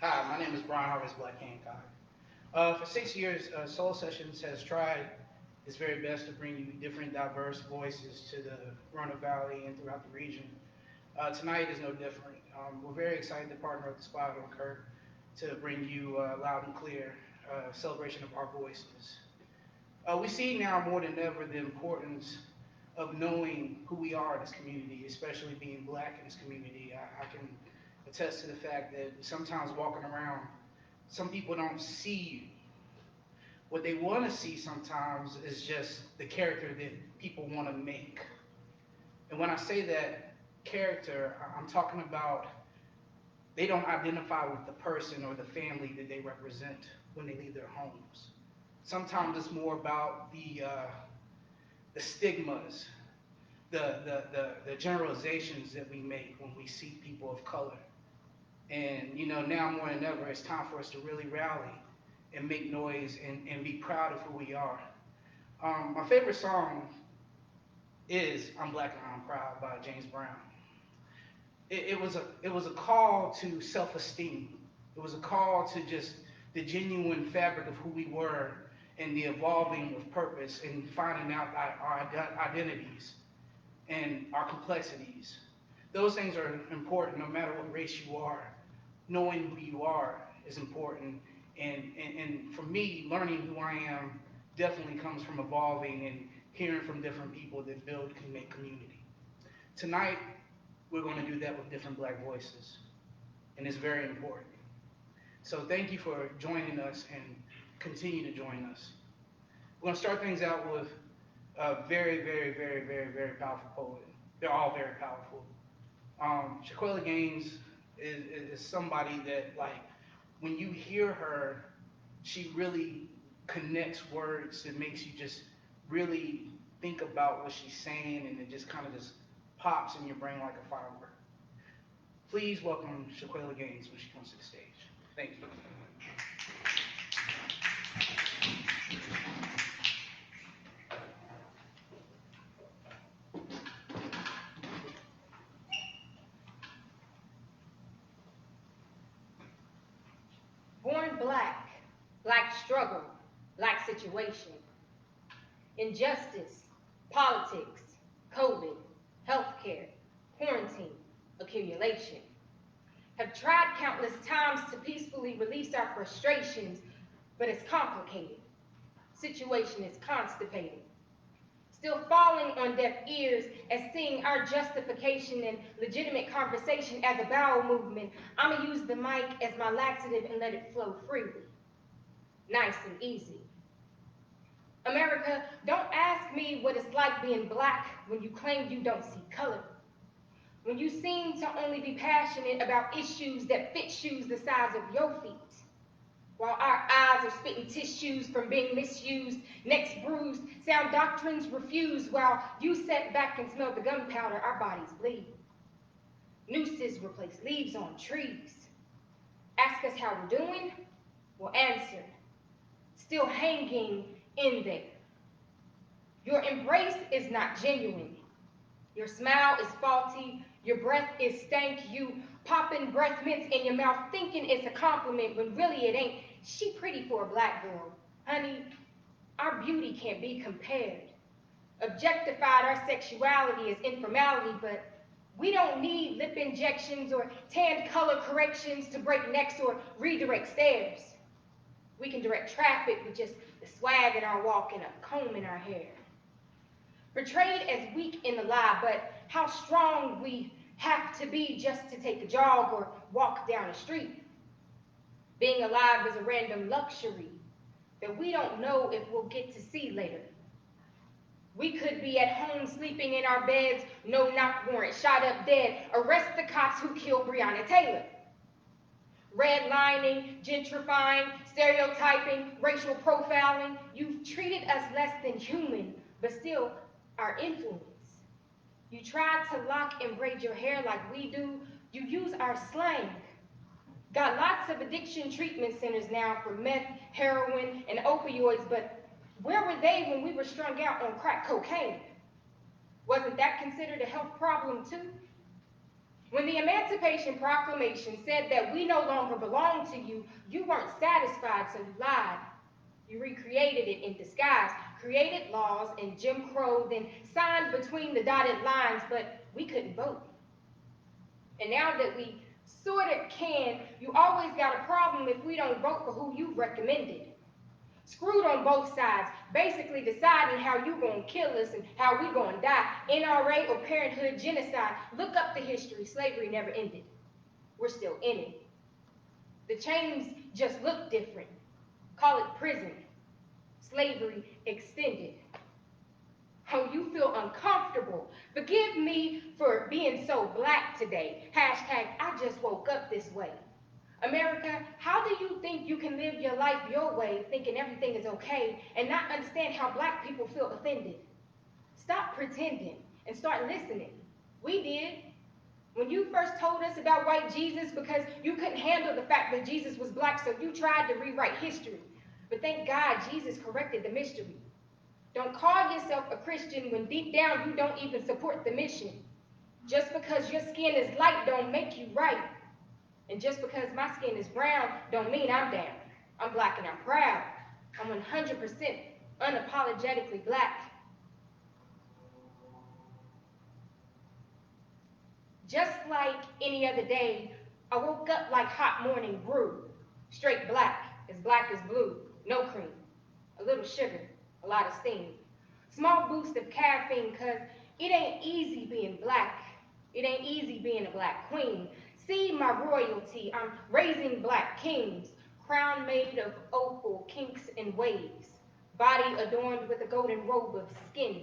Hi, my name is Brian Harvest Black Hancock. For 6 years, Soul Sessions has tried its very best to bring you different diverse voices to the Roanoke Valley and throughout the region. Tonight is no different. We're very excited to partner with the spot on Kirk to bring you loud and clear celebration of our voices. We see now more than ever the importance of knowing who we are in this community, especially being black in this community. I can attest to the fact that sometimes walking around, some people don't see you. What they want to see sometimes is just the character that people want to make. And when I say that character, I'm talking about they don't identify with the person or the family that they represent when they leave their homes. Sometimes it's more about the stigmas, the generalizations that we make when we see people of color. And now more than ever, it's time for us to really rally and make noise and be proud of who we are. My favorite song is "I'm Black and I'm Proud" by James Brown. It was a call to self-esteem. It was a call to just the genuine fabric of who we were and the evolving of purpose and finding out our identities and our complexities. Those things are important no matter what race you are. Knowing who you are is important. And for me, learning who I am definitely comes from evolving and hearing from different people that build and make community. Tonight, we're going to do that with different black voices, and it's very important. So thank you for joining us and continue to join us. We're going to start things out with a very, very, very, very, very powerful poet. They're all very powerful. Shaquilla Gaines is somebody that, like, when you hear her, she really connects words that makes you just really think about what she's saying, and it just kind of just pops in your brain like a firework. Please welcome Shaquilla Gaines when she comes to the stage. Thank you. Born black, black struggle, black situation, injustice, politics, COVID, healthcare, quarantine, accumulation. Have tried countless times to peacefully release our frustrations, but it's complicated. Situation is constipated. Still falling on deaf ears as seeing our justification and legitimate conversation as a bowel movement. I'ma use the mic as my laxative and let it flow freely. Nice and easy. America, don't ask me what it's like being black when you claim you don't see color. When you seem to only be passionate about issues that fit shoes the size of your feet. While our eyes are spitting tissues from being misused, necks bruised, sound doctrines refused, while you sit back and smell the gunpowder, our bodies bleed. Nooses replace leaves on trees. Ask us how we're doing, we'll answer. Still hanging in there. Your embrace is not genuine. Your smile is faulty, your breath is stank, you popping breath mints in your mouth thinking it's a compliment when really it ain't. She pretty for a black girl. Honey, our beauty can't be compared. Objectified our sexuality as informality, but we don't need lip injections or tanned color corrections to break necks or redirect stares. We can direct traffic with just the swag in our walk and a comb in our hair. Portrayed as weak in the lie, but how strong we have to be just to take a jog or walk down the street. Being alive is a random luxury that we don't know if we'll get to see later. We could be at home sleeping in our beds, no knock warrant, shot up dead. Arrest the cops who killed Breonna Taylor. Redlining, gentrifying, stereotyping, racial profiling. You've treated us less than human, but still our influence. You try to lock and braid your hair like we do. You use our slang. Got lots of addiction treatment centers now for meth, heroin, and opioids, but where were they when we were strung out on crack cocaine? Wasn't that considered a health problem too? When the Emancipation Proclamation said that we no longer belong to you, you weren't satisfied, so you lied. You recreated it in disguise, created laws in Jim Crow, then signed between the dotted lines, but we couldn't vote. And now that we sort of can, you always got a problem if we don't vote for who you recommended. Screwed on both sides, basically deciding how you gonna kill us and how we gonna die. NRA or parenthood genocide. Look up the history. Slavery never ended. We're still in it. The chains just look different. Call it prison. Slavery extended. Oh, you feel uncomfortable. Forgive me for being so black today. Hashtag, I just woke up this way. America, how do you think you can live your life your way, thinking everything is okay, and not understand how black people feel offended? Stop pretending and start listening. We did. When you first told us about white Jesus because you couldn't handle the fact that Jesus was black, so you tried to rewrite history. But thank God Jesus corrected the mystery. Don't call yourself a Christian when deep down you don't even support the mission. Just because your skin is light don't make you right. And just because my skin is brown don't mean I'm down. I'm black and I'm proud. I'm 100% unapologetically black. Just like any other day, I woke up like hot morning brew. Straight black as blue, no cream. A little sugar, a lot of steam. Small boost of caffeine, cause it ain't easy being black. It ain't easy being a black queen. See my royalty, I'm raising black kings. Crown made of opal, kinks and waves. Body adorned with a golden robe of skin.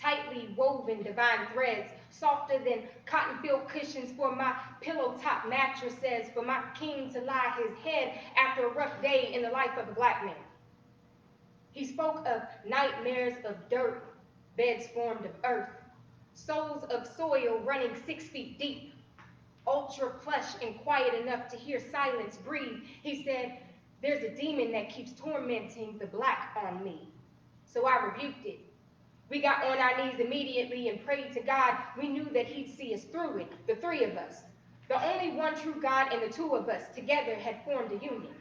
Tightly woven divine threads, softer than cotton filled cushions for my pillow top mattresses, for my king to lie his head after a rough day in the life of a black man. He spoke of nightmares of dirt, beds formed of earth, souls of soil running 6 feet deep, ultra plush and quiet enough to hear silence breathe. He said, there's a demon that keeps tormenting the black on me. So I rebuked it. We got on our knees immediately and prayed to God. We knew that he'd see us through it, the three of us. The only one true God and the two of us together had formed a union.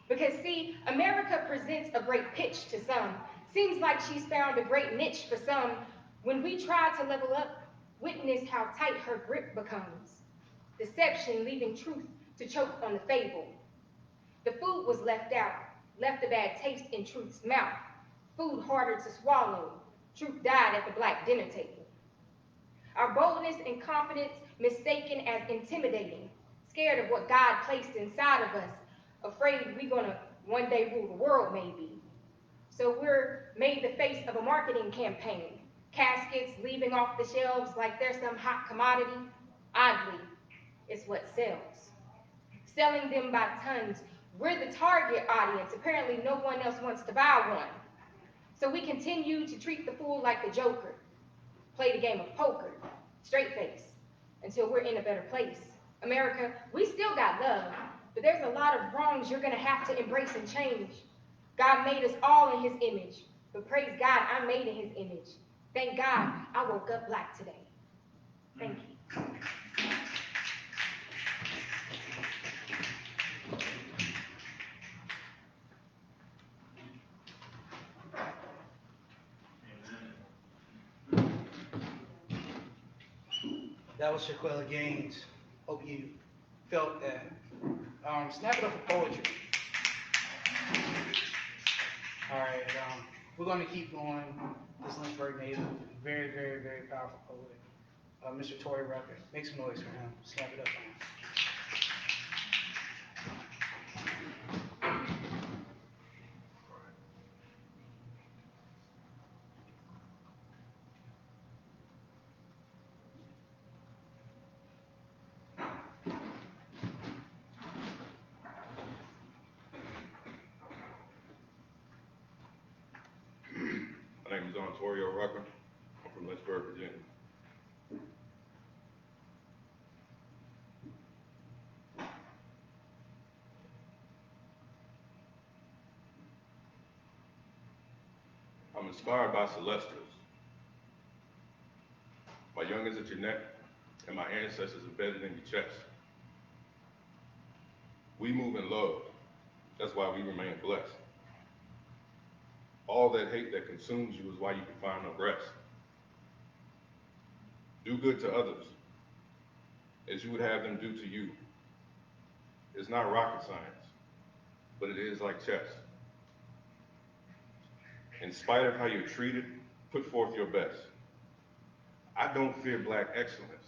Because see, America presents a great pitch to some. Seems like she's found a great niche for some. When we try to level up, witness how tight her grip becomes. Deception leaving truth to choke on the fable. The food was left out, left a bad taste in truth's mouth. Food harder to swallow. Truth died at the black dinner table. Our boldness and confidence mistaken as intimidating, scared of what God placed inside of us, afraid we're gonna one day rule the world maybe. So we're made the face of a marketing campaign, caskets leaving off the shelves like they're some hot commodity. Oddly, it's what sells. Selling them by tons. We're the target audience. Apparently no one else wants to buy one. So we continue to treat the fool like the Joker, play the game of poker, straight face, until we're in a better place. America, we still got love, but there's a lot of wrongs you're gonna have to embrace and change. God made us all in his image, but praise God, I'm made in his image. Thank God I woke up black today. Thank you. That was Shaquilla Gaines. Hope you felt that. Snap it up for poetry. All right, we're going to keep going. This Lynchburg native, very, very, very powerful poet, Mr. Tory Rucker. Make some noise for him. Snap it up for him. My name is Tory Rucker. I'm from Lynchburg, Virginia. I'm inspired by celestials. My youngins at your neck, and my ancestors embedded in your chest. We move in love. That's why we remain blessed. All that hate that consumes you is why you can find no rest. Do good to others as you would have them do to you. It's not rocket science, but it is like chess. In spite of how you're treated, put forth your best. I don't fear black excellence,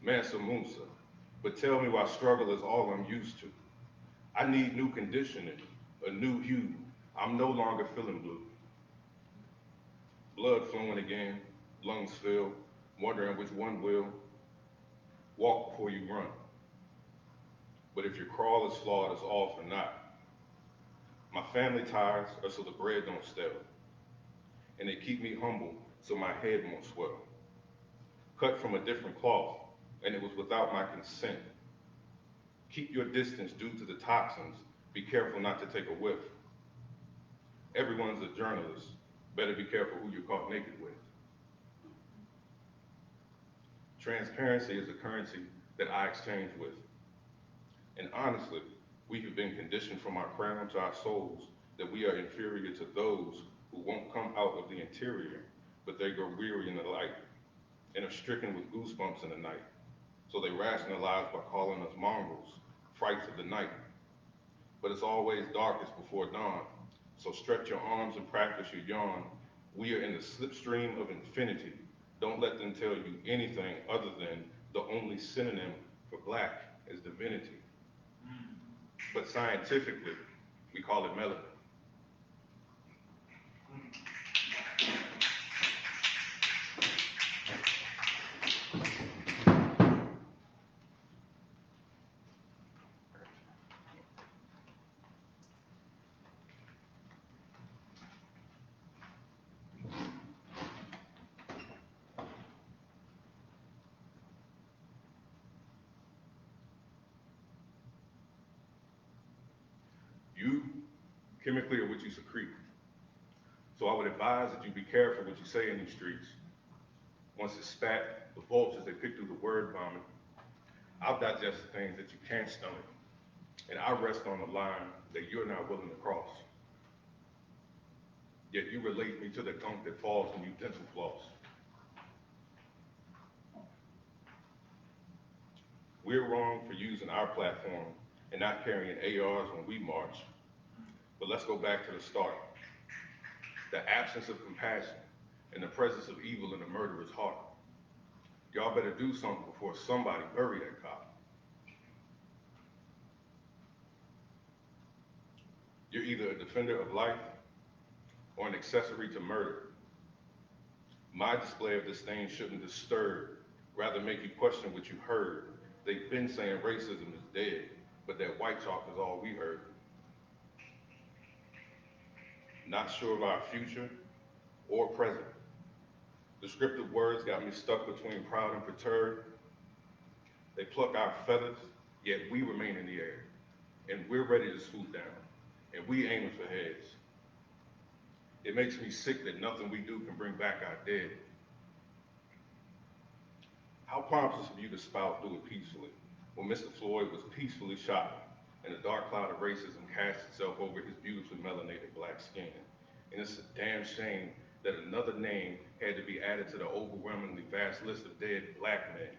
Mansa Musa, but tell me why struggle is all I'm used to. I need new conditioning, a new hue. I'm no longer feeling blue. Blood flowing again, lungs filled, wondering which one will. Walk before you run. But if your crawl is flawed, it's all for naught. My family ties are so the bread don't stale, and they keep me humble so my head won't swell. Cut from a different cloth, and it was without my consent. Keep your distance due to the toxins. Be careful not to take a whiff. Everyone's a journalist. Better be careful who you're caught naked with. Transparency is a currency that I exchange with. And honestly, we have been conditioned from our crown to our souls that we are inferior to those who won't come out of the interior, but they grow weary in the light and are stricken with goosebumps in the night. So they rationalize by calling us mongrels, frights of the night. But it's always darkest before dawn. So stretch your arms and practice your yawn. We are in the slipstream of infinity. Don't let them tell you anything other than the only synonym for black is divinity. But scientifically, we call it melanin. You chemically are what you secrete. So I would advise that you be careful what you say in these streets. Once it's spat, the vultures, they pick through the word vomit. I'll digest the things that you can't stomach, and I rest on the line that you're not willing to cross. Yet you relate me to the gunk that falls when you dental floss. We're wrong for using our platform and not carrying ARs when we march. But let's go back to the start. The absence of compassion and the presence of evil in the murderer's heart. Y'all better do something before somebody bury that cop. You're either a defender of life or an accessory to murder. My display of disdain shouldn't disturb, rather make you question what you heard. They've been saying racism is dead, but that white chalk is all we heard. Not sure of our future or present. Descriptive words got me stuck between proud and perturbed. They pluck our feathers, yet we remain in the air. And we're ready to swoop down, and we aiming for heads. It makes me sick that nothing we do can bring back our dead. How pompous of you to spout do it peacefully when Mr. Floyd was peacefully shot and a dark cloud of racism cast itself over his beautifully melanated black skin. And it's a damn shame that another name had to be added to the overwhelmingly vast list of dead black men.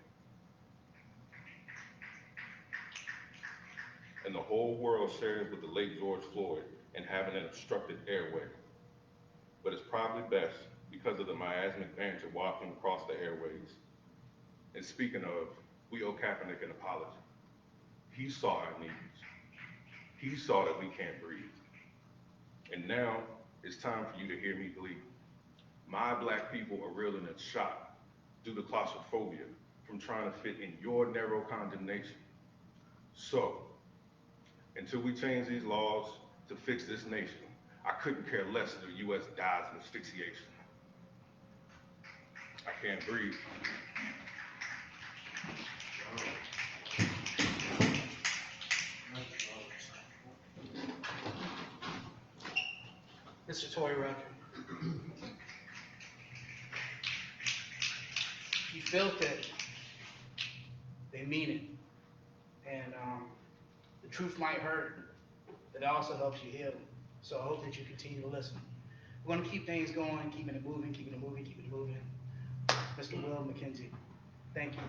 And the whole world shares with the late George Floyd and having an obstructed airway. But it's probably best because of the miasmic banter wafting across the airways. And speaking of, we owe Kaepernick an apology. He saw our needs. He saw that we can't breathe. And now it's time for you to hear me bleed. My black people are reeling in shock due to claustrophobia from trying to fit in your narrow condemnation. So, until we change these laws to fix this nation, I couldn't care less if the U.S. dies of asphyxiation. I can't breathe. Mr. Tory Rucker, you felt that they mean it. And the truth might hurt, but it also helps you heal. So I hope that you continue to listen. We're going to keep things going, keeping it moving, keeping it moving, keeping it moving. Mr. Will McKenzie, thank you.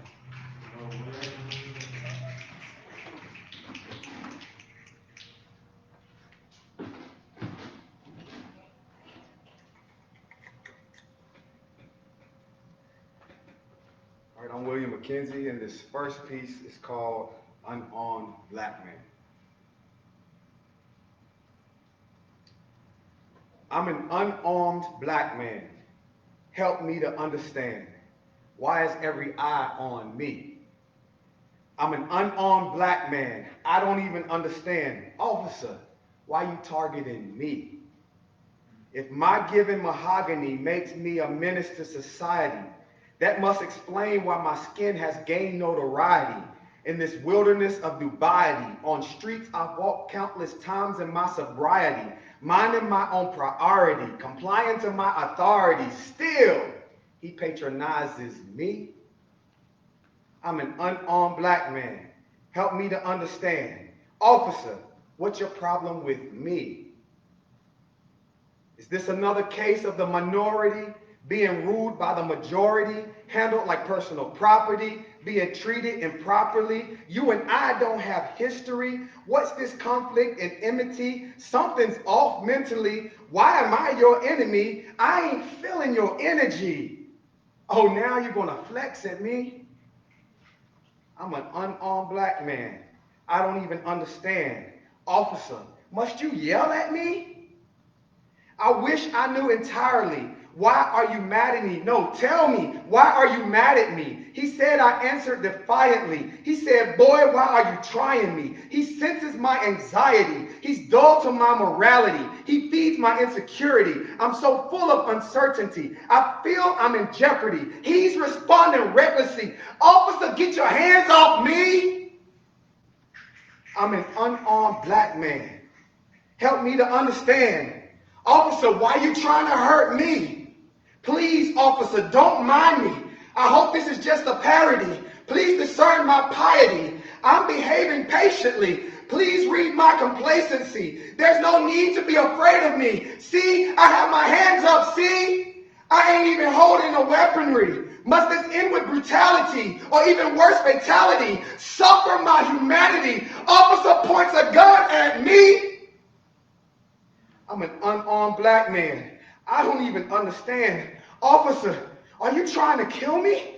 All right, I'm William McKenzie, and this first piece is called Unarmed Black Man. I'm an unarmed black man. Help me to understand. Why is every eye on me? I'm an unarmed black man. I don't even understand. Officer, why you targeting me? If my given mahogany makes me a menace to society, that must explain why my skin has gained notoriety. In this wilderness of dubiety, on streets I've walked countless times in my sobriety, minding my own priority, complying to my authority. Still, he patronizes me. I'm an unarmed black man. Help me to understand. Officer, what's your problem with me? Is this another case of the minority being ruled by the majority, handled like personal property, being treated improperly? You and I don't have history. What's this conflict and enmity? Something's off mentally. Why am I your enemy? I ain't feeling your energy. Oh, now you're gonna flex at me? I'm an unarmed black man. I don't even understand. Officer, must you yell at me? I wish I knew entirely. Why are you mad at me? No, tell me, why are you mad at me? He said I answered defiantly. He said, boy, why are you trying me? He senses my anxiety. He's dull to my morality. He feeds my insecurity. I'm so full of uncertainty. I feel I'm in jeopardy. He's responding recklessly. Officer, get your hands off me. I'm an unarmed black man. Help me to understand. Officer, why are you trying to hurt me? Please, officer, don't mind me. I hope this is just a parody. Please discern my piety. I'm behaving patiently. Please read my complacency. There's no need to be afraid of me. See, I have my hands up. See, I ain't even holding a weaponry. Must this end with brutality or even worse, fatality? Suffer my humanity. Officer points a gun at me. I'm an unarmed black man. I don't even understand. Officer, are you trying to kill me?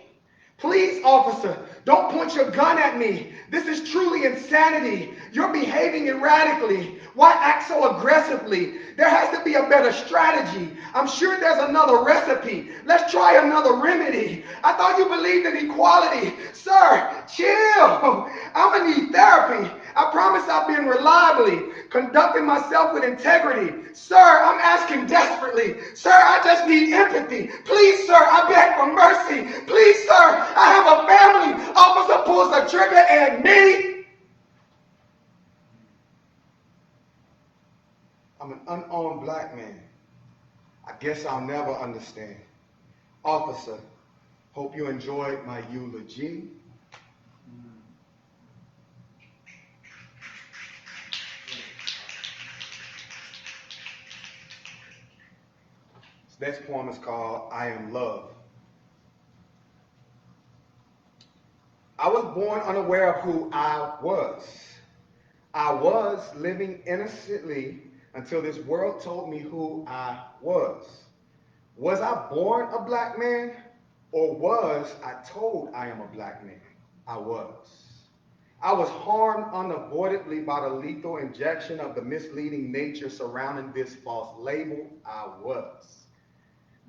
Please, officer, don't point your gun at me. This is truly insanity. You're behaving erratically. Why act so aggressively? There has to be a better strategy. I'm sure there's another recipe. Let's try another remedy. I thought you believed in equality. Sir, chill. I'm gonna need therapy. I promise I've been reliably conducting myself with integrity. Sir, I'm asking desperately. Sir, I just need empathy. Please, sir, I beg for mercy. Please, sir, I have a family. Officer pulls the trigger at me. I'm an unarmed black man. I guess I'll never understand. Officer, hope you enjoyed my eulogy. This next poem is called I Am Love. I was born unaware of who I was. I was living innocently until this world told me who I was. Was I born a black man, or was I told I am a black man? I was. I was harmed unavoidably by the lethal injection of the misleading nature surrounding this false label. I was.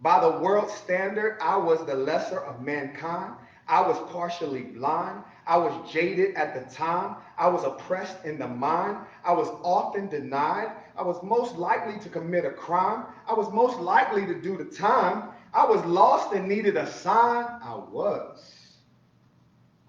By the world's standard, I was the lesser of mankind. I was partially blind. I was jaded at the time. I was oppressed in the mind. I was often denied. I was most likely to commit a crime. I was most likely to do the time. I was lost and needed a sign. I was.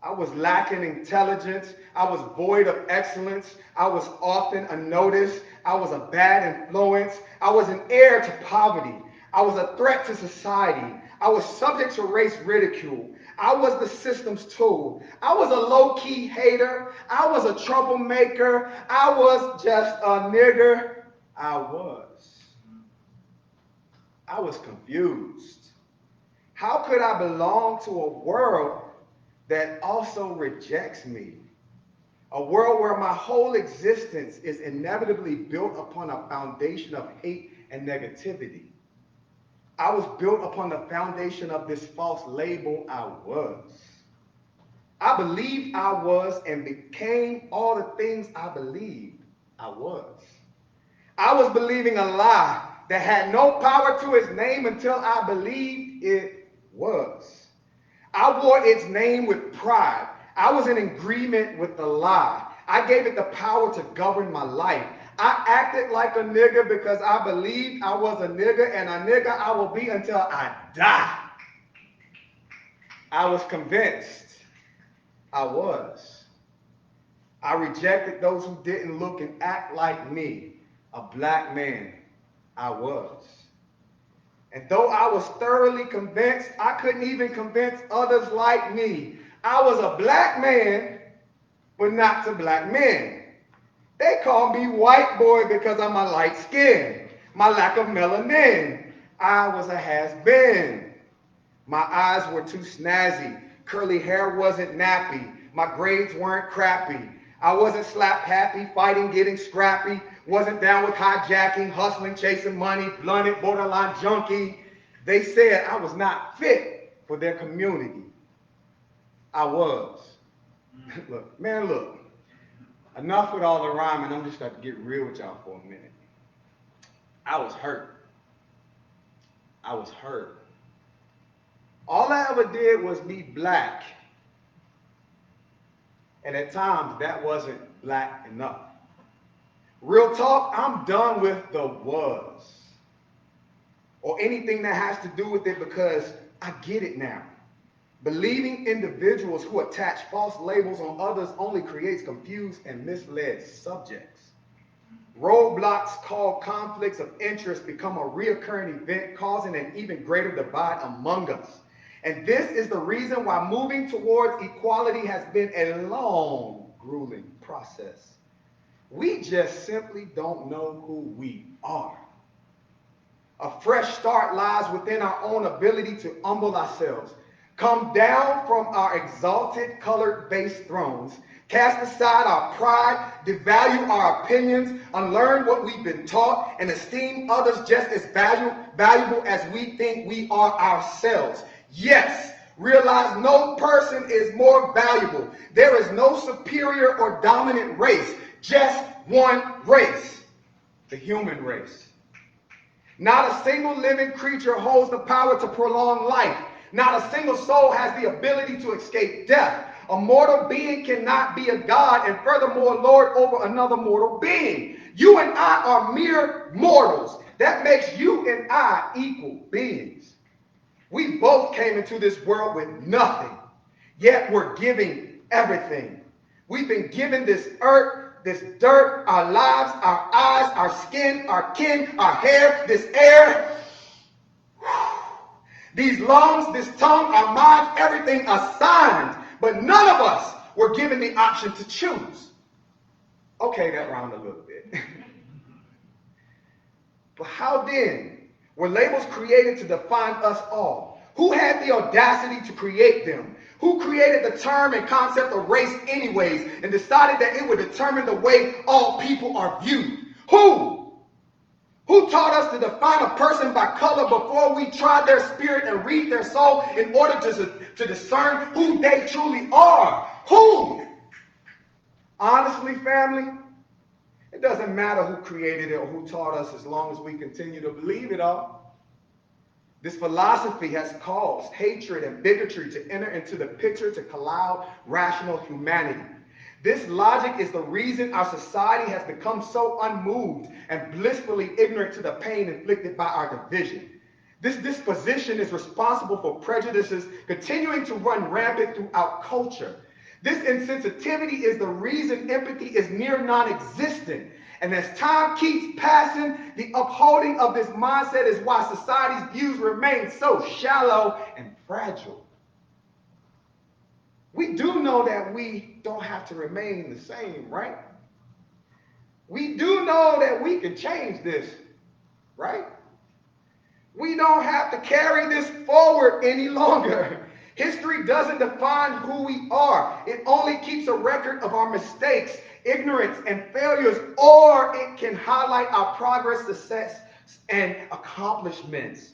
I was lacking intelligence. I was void of excellence. I was often unnoticed. I was a bad influence. I was an heir to poverty. I was a threat to society. I was subject to race ridicule. I was the system's tool. I was a low-key hater. I was a troublemaker. I was just a nigger. I was confused. How could I belong to a world that also rejects me? A world where my whole existence is inevitably built upon a foundation of hate and negativity. I was built upon the foundation of this false label I was. I believed I was and became all the things I believed I was. I was believing a lie that had no power to its name until I believed it was. I wore its name with pride. I was in agreement with the lie. I gave it the power to govern my life. I acted like a nigga because I believed I was a nigga, and a nigga I will be until I die. I was convinced I was. I rejected those who didn't look and act like me. A black man, I was. And though I was thoroughly convinced, I couldn't even convince others like me. I was a black man, but not to black men. They call me white boy because of my light skin, my lack of melanin. I was a has-been. My eyes were too snazzy. Curly hair wasn't nappy. My grades weren't crappy. I wasn't slap happy, fighting, getting scrappy. Wasn't down with hijacking, hustling, chasing money, blunted, borderline junkie. They said I was not fit for their community. I was. Look, man, look. Enough with all the rhyming. I'm just going to get real with y'all for a minute. I was hurt. I was hurt. All I ever did was be black. And at times, that wasn't black enough. Real talk, I'm done with the was. Or anything that has to do with it, because I get it now. Believing individuals who attach false labels on others only creates confused and misled subjects. Roadblocks called conflicts of interest become a reoccurring event, causing an even greater divide among us. And this is the reason why moving towards equality has been a long, grueling process. We just simply don't know who we are. A fresh start lies within our own ability to humble ourselves, come down from our exalted, colored-based thrones, cast aside our pride, devalue our opinions, unlearn what we've been taught, and esteem others just as valuable as we think we are ourselves. Yes, realize no person is more valuable. There is no superior or dominant race, just one race, the human race. Not a single living creature holds the power to prolong life. Not a single soul has the ability to escape death. A mortal being cannot be a god and furthermore lord over another mortal being. You and I are mere mortals. That makes you and I equal beings. We both came into this world with nothing, yet we're giving everything. We've been given this earth, this dirt, our lives, our eyes, our skin, our kin, our hair, this air, these lungs, this tongue, our minds, everything assigned. But none of us were given the option to choose. Okay, that rhymed a little bit. But how then were labels created to define us all? Who had the audacity to create them? Who created the term and concept of race anyways and decided that it would determine the way all people are viewed? Who? Who taught us to define a person by color before we tried their spirit and read their soul in order to discern who they truly are? Who? Honestly, family, it doesn't matter who created it or who taught us as long as we continue to believe it all. This philosophy has caused hatred and bigotry to enter into the picture to cloud rational humanity. This logic is the reason our society has become so unmoved and blissfully ignorant to the pain inflicted by our division. This disposition is responsible for prejudices continuing to run rampant throughout culture. This insensitivity is the reason empathy is near non-existent. And as time keeps passing, the upholding of this mindset is why society's views remain so shallow and fragile. We do know that we don't have to remain the same, right? We do know that we can change this, right? We don't have to carry this forward any longer. History doesn't define who we are. It only keeps a record of our mistakes, ignorance, and failures, or it can highlight our progress, success, and accomplishments.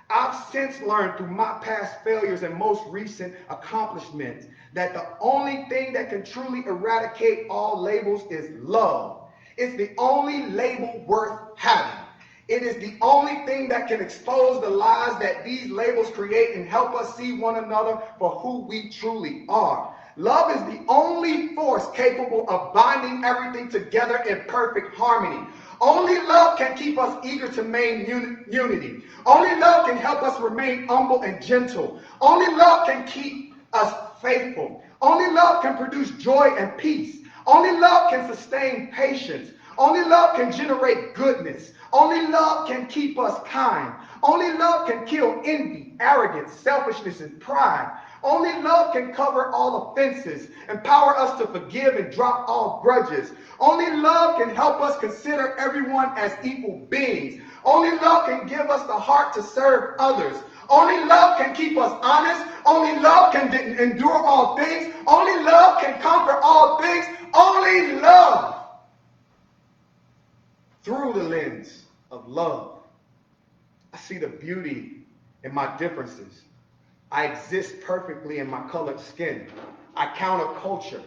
I've since learned through my past failures and most recent accomplishments that the only thing that can truly eradicate all labels is love. It's the only label worth having. It is the only thing that can expose the lies that these labels create and help us see one another for who we truly are. Love is the only force capable of binding everything together in perfect harmony. Only love can keep us eager to maintain unity. Only love can help us remain humble and gentle. Only love can keep us faithful. Only love can produce joy and peace. Only love can sustain patience. Only love can generate goodness. Only love can keep us kind. Only love can kill envy, arrogance, selfishness, and pride. Only love can cover all offenses, empower us to forgive and drop all grudges. Only love can help us consider everyone as equal beings. Only love can give us the heart to serve others. Only love can keep us honest. Only love can endure all things. Only love can conquer all things. Only love. Through the lens of love, I see the beauty in my differences. I exist perfectly in my colored skin. I counter culture.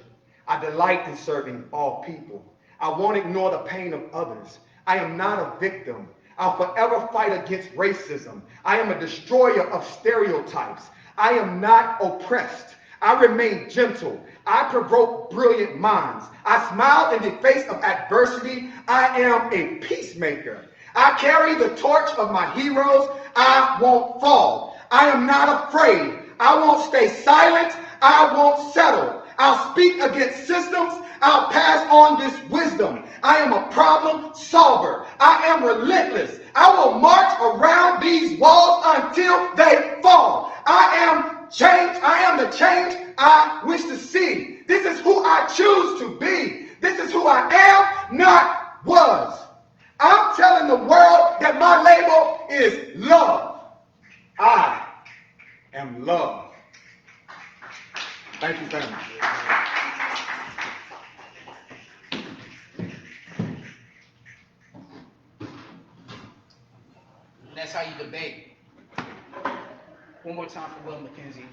I delight in serving all people. I won't ignore the pain of others. I am not a victim. I'll forever fight against racism. I am a destroyer of stereotypes. I am not oppressed. I remain gentle. I provoke brilliant minds. I smile in the face of adversity. I am a peacemaker. I carry the torch of my heroes. I won't fall. I am not afraid. I won't stay silent. I won't settle. I'll speak against systems. I'll pass on this wisdom. I am a problem solver. I am relentless. I will march around these walls until they fall. I am change. I am the change I wish to see. This is who I choose to be. This is who I am, not was. I'm telling the world that my label is love. I am love. Thank you, family. That's how you debate. One more time for Will McKenzie.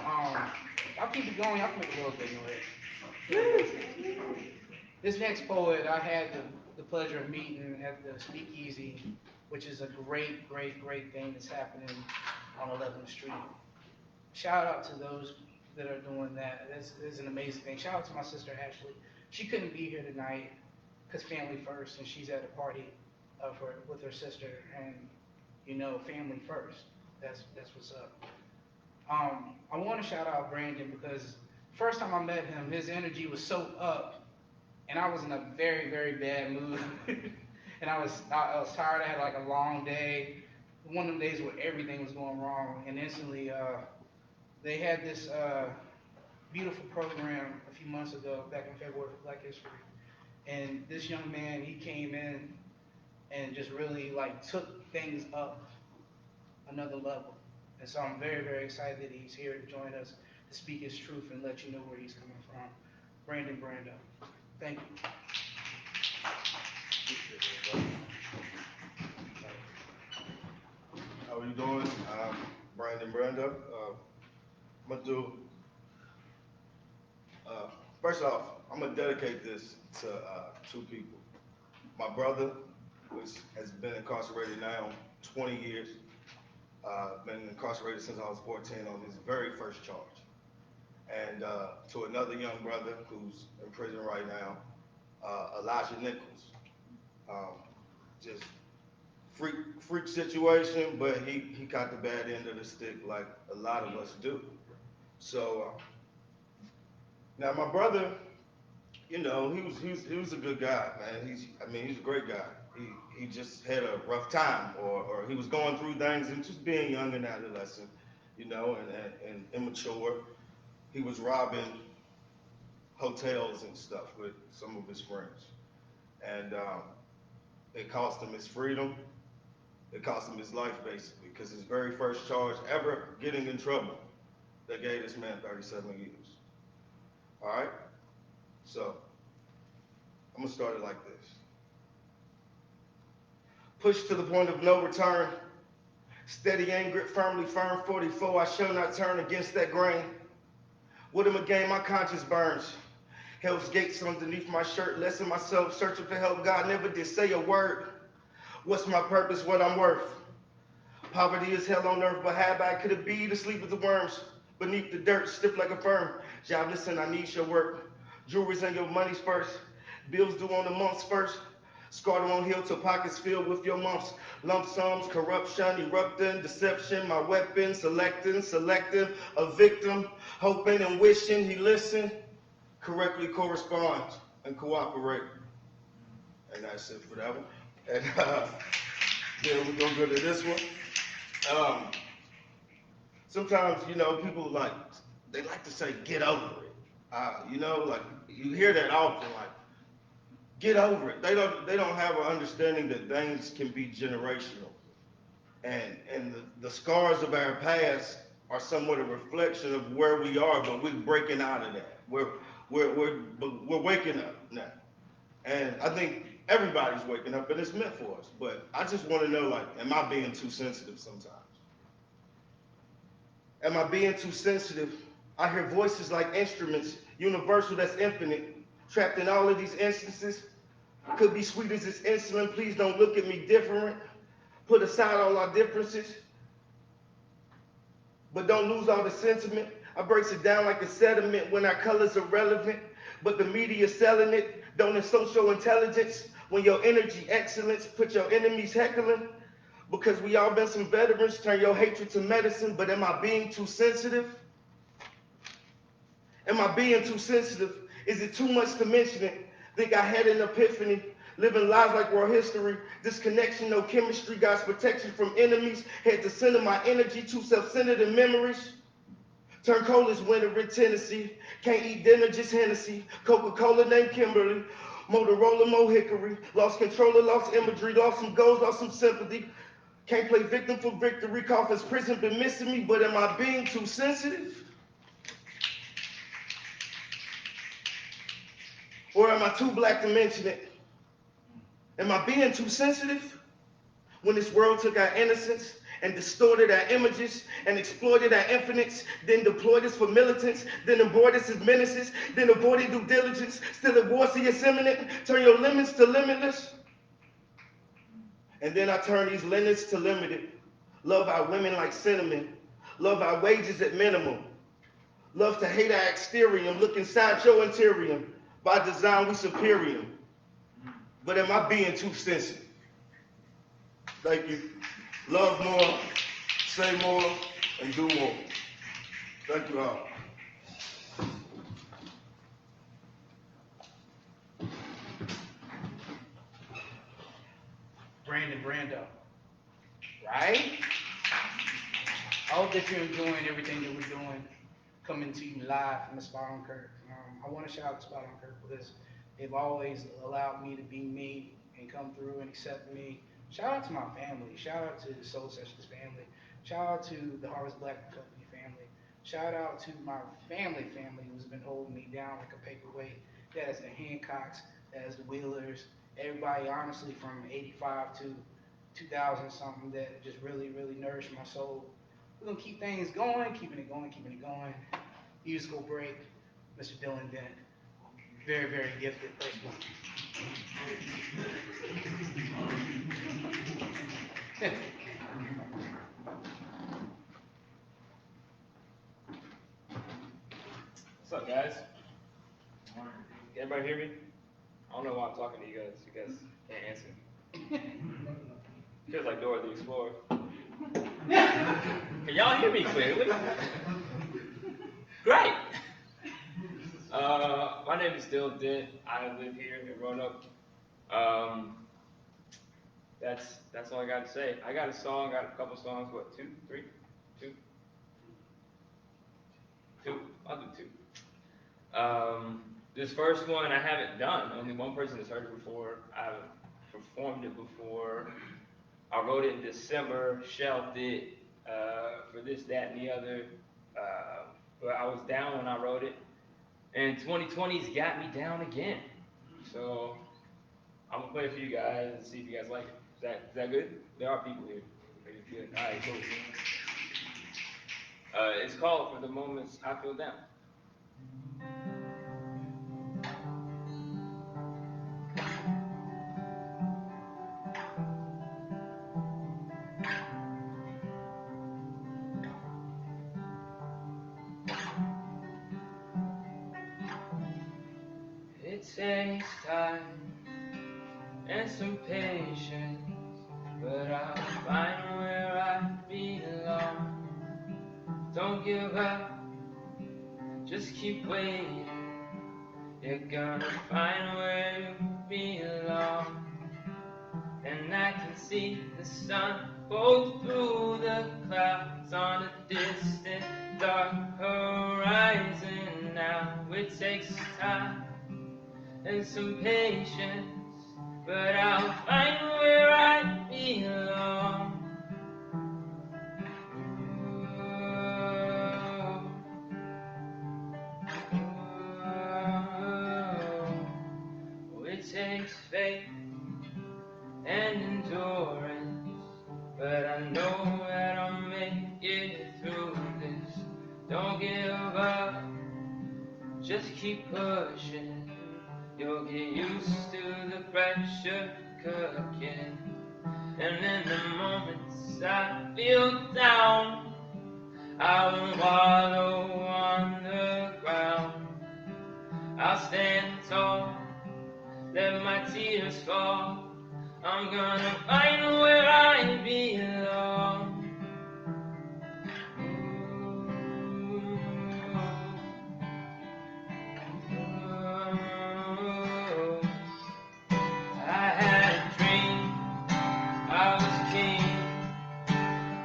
I'll keep it going. Y'all can make a little bit noise. This next poet I had the pleasure of meeting at the Speakeasy, which is a great thing that's happening on 11th Street. Shout out to those that are doing that. This is an amazing thing. Shout out to my sister Ashley. She couldn't be here tonight because family first, and she's at a party with her sister, and family first. That's what's up. I want to shout out Brandon because first time I met him, his energy was so up, and I was in a very bad mood, and I was tired. I had like a long day, one of them days where everything was going wrong, and instantly they had this beautiful program a few months ago, back in February for Black History, and this young man, he came in and just really like took things up another level. And so I'm very excited that he's here to join us to speak his truth and let you know where he's coming from. Brandon Brando. Thank you. How are you doing? I'm Brandon Brando. I'm gonna do, first off, I'm gonna dedicate this to two people. My brother, which has been incarcerated now 20 years. Been incarcerated since I was 14 on his very first charge. And to another young brother who's in prison right now, Elijah Nichols. Just freak situation, but he got the bad end of the stick like a lot of us do. So now my brother, he was a good guy, man. He's a great guy. He just had a rough time, or he was going through things and just being young and adolescent, and immature. he was robbing hotels and stuff with some of his friends. And it cost him his freedom. It cost him his life, basically, because his very first charge ever getting in trouble, they gave this man 37 years. All right? So, I'm going to start it like this. Pushed to the point of no return. Steady aim, grip firmly, firm 44. I shall not turn against that grain. With him again, my conscience burns. Hell's gates underneath my shirt. Lessen myself, searching for help. God never did say a word. What's my purpose, what I'm worth? Poverty is hell on earth, but how bad could it be to sleep with the worms? Beneath the dirt, stiff like a firm. Job, listen, I need your work. Jewelry's and your money's first. Bills due on the month's first. Scarred on hill till pockets filled with your mumps. Lump sums, corruption, erupting, deception, my weapon, selecting a victim, hoping and wishing he listened, correctly corresponds and cooperate. And that's it for that one. And then we're gonna go to this one. Sometimes, people they like to say, get over it. You hear that often, like, get over it. They don't have an understanding that things can be generational. And the scars of our past are somewhat a reflection of where we are, but we're breaking out of that. We're waking up now. And I think everybody's waking up, and it's meant for us. But I just want to know, am I being too sensitive sometimes? Am I being too sensitive? I hear voices like instruments, universal that's infinite, trapped in all of these instances. Could be sweet as it's insulin. Please don't look at me different. Put aside all our differences. But don't lose all the sentiment. I breaks it down like a sediment when our colors are relevant. But the media selling it. Don't in social intelligence. When your energy excellence, put your enemies heckling. Because we all been some veterans, turn your hatred to medicine. But am I being too sensitive? Am I being too sensitive? Is it too much to mention it? Think I had an epiphany. Living lives like world history. Disconnection, no chemistry. God's protection from enemies. Had to center my energy, too self-centered in memories. Turn cold as winter in Tennessee. Can't eat dinner, just Hennessy. Coca-Cola named Kimberly. Motorola, Mo Hickory. Lost controller, lost imagery. Lost some goals, lost some sympathy. Can't play victim for victory. Coffin's prison been missing me, but am I being too sensitive? Or am I too black to mention it? Am I being too sensitive? When this world took our innocence and distorted our images and exploited our infinites, then deployed us for militants, then embroidered us as menaces, then avoided due diligence, still at war, see it's imminent, turn your limits to limitless. And then I turn these limits to limited. Love our women like cinnamon. Love our wages at minimum. Love to hate our exterior, look inside your interior. By design, we superior. But am I being too sensitive? Thank you. Love more, say more, and do more. Thank you all. Brando, right? I hope that you're enjoying everything that we're doing, coming to you live from the Spot on Kirk. I want to shout out to Spot on Kirk because they've always allowed me to be me and come through and accept me. Shout out to my family. Shout out to the Soul Sessions family. Shout out to the Harvest Black Company family. Shout out to my family who's been holding me down like a paperweight. That is the Hancocks, that is the Wheelers, everybody honestly from 85 to 2000 something that just really, really nourished my soul. We're gonna keep things going, keeping it going. Musical break, Mr. Dylan Dent. Very, very gifted person. What's up, guys? Can everybody hear me? I don't know why I'm talking to you guys. You guys can't answer. Feels like Dora the Explorer. Can y'all hear me clearly? Great. My name is Dylan Dent. I live here in Roanoke. That's all I got to say. I got a couple songs. What, two, three, two? I'll do two. This first one I haven't done. Only one person has heard it before. I haven't performed it before. I wrote it in December, shelved it for this, that, and the other. But I was down when I wrote it. And 2020's got me down again. So I'm gonna play it for you guys and see if you guys like it. Is that good? There are people here. It's good. All right, cool. It's called For the Moments I Feel Down. It takes time and some patience, but I'll find where I belong. Don't give up, just keep waiting. You're gonna find where you belong. And I can see the sun go through the clouds on a distant dark horizon now. It takes time and some patience, but I'll find where I belong. It takes faith and endurance, but I know that I'll make it through this. Don't give up, just keep pushing. You'll get used to the pressure cooking. And in the moments I feel down, I will wallow on the ground. I'll stand tall, let my tears fall. I'm gonna find where I belong. I had a dream, I was king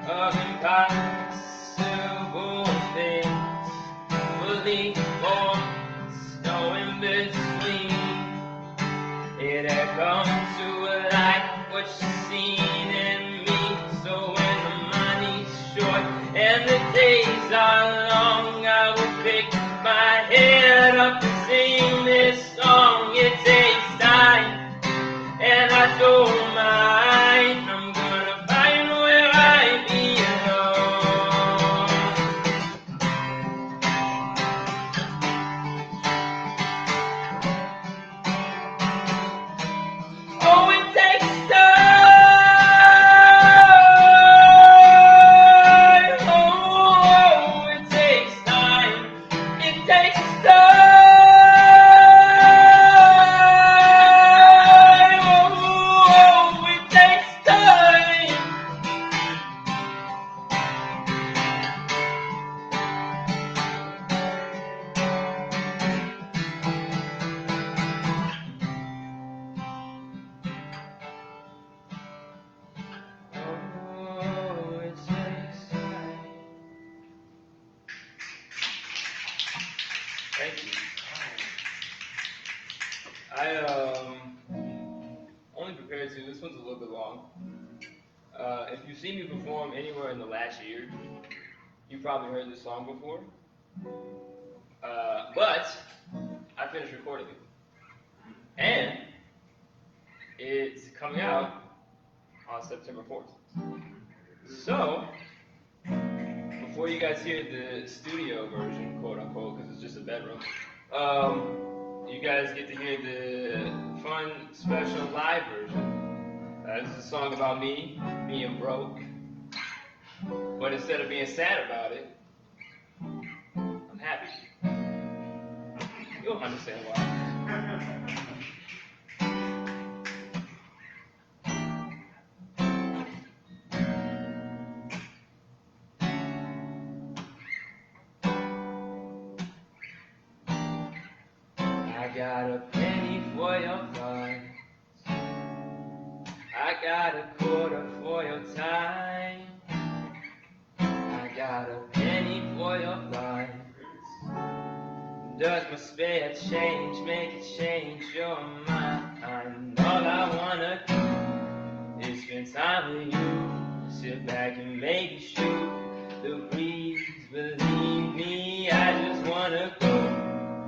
of impossible things, fully formed, no in between. It had come to life what you seen in me. So when the money's short and the days are long, I will pick my head up and sing this song. It takes time, and I don't mind. I'm gonna find where I belong. Oh, it takes time. Oh, it takes time. It takes time. Oh, it takes time. Oh, it takes time. Thank you. I only prepared two. This one's a little bit long. If you've seen me perform anywhere in the last year, you probably heard this song before. But I finished recording it, and it's coming out on September 4th. So, before you guys hear the studio version, quote unquote, because it's just a bedroom, you guys get to hear the fun, special live version. This is a song about me being broke, but instead of being sad about it, I'm happy. You'll understand why. I got a penny for your thoughts. I got a quarter for your time. I got a penny for your thoughts. Does my spare change make it change your mind? All I wanna do is spend time with you. Sit back and maybe shoot the breeze. Believe me, I just wanna go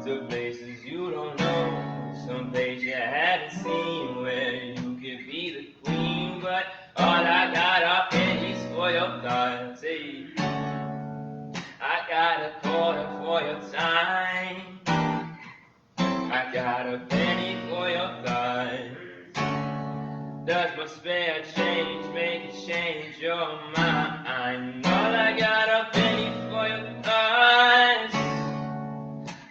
to places you don't know, some place you haven't seen, where you could be the queen. But all I got are pennies for your thoughts. Hey, I got a quarter for your time. I got a penny for your thoughts. Does my spare change make it change your mind? All I got are pennies for your thoughts.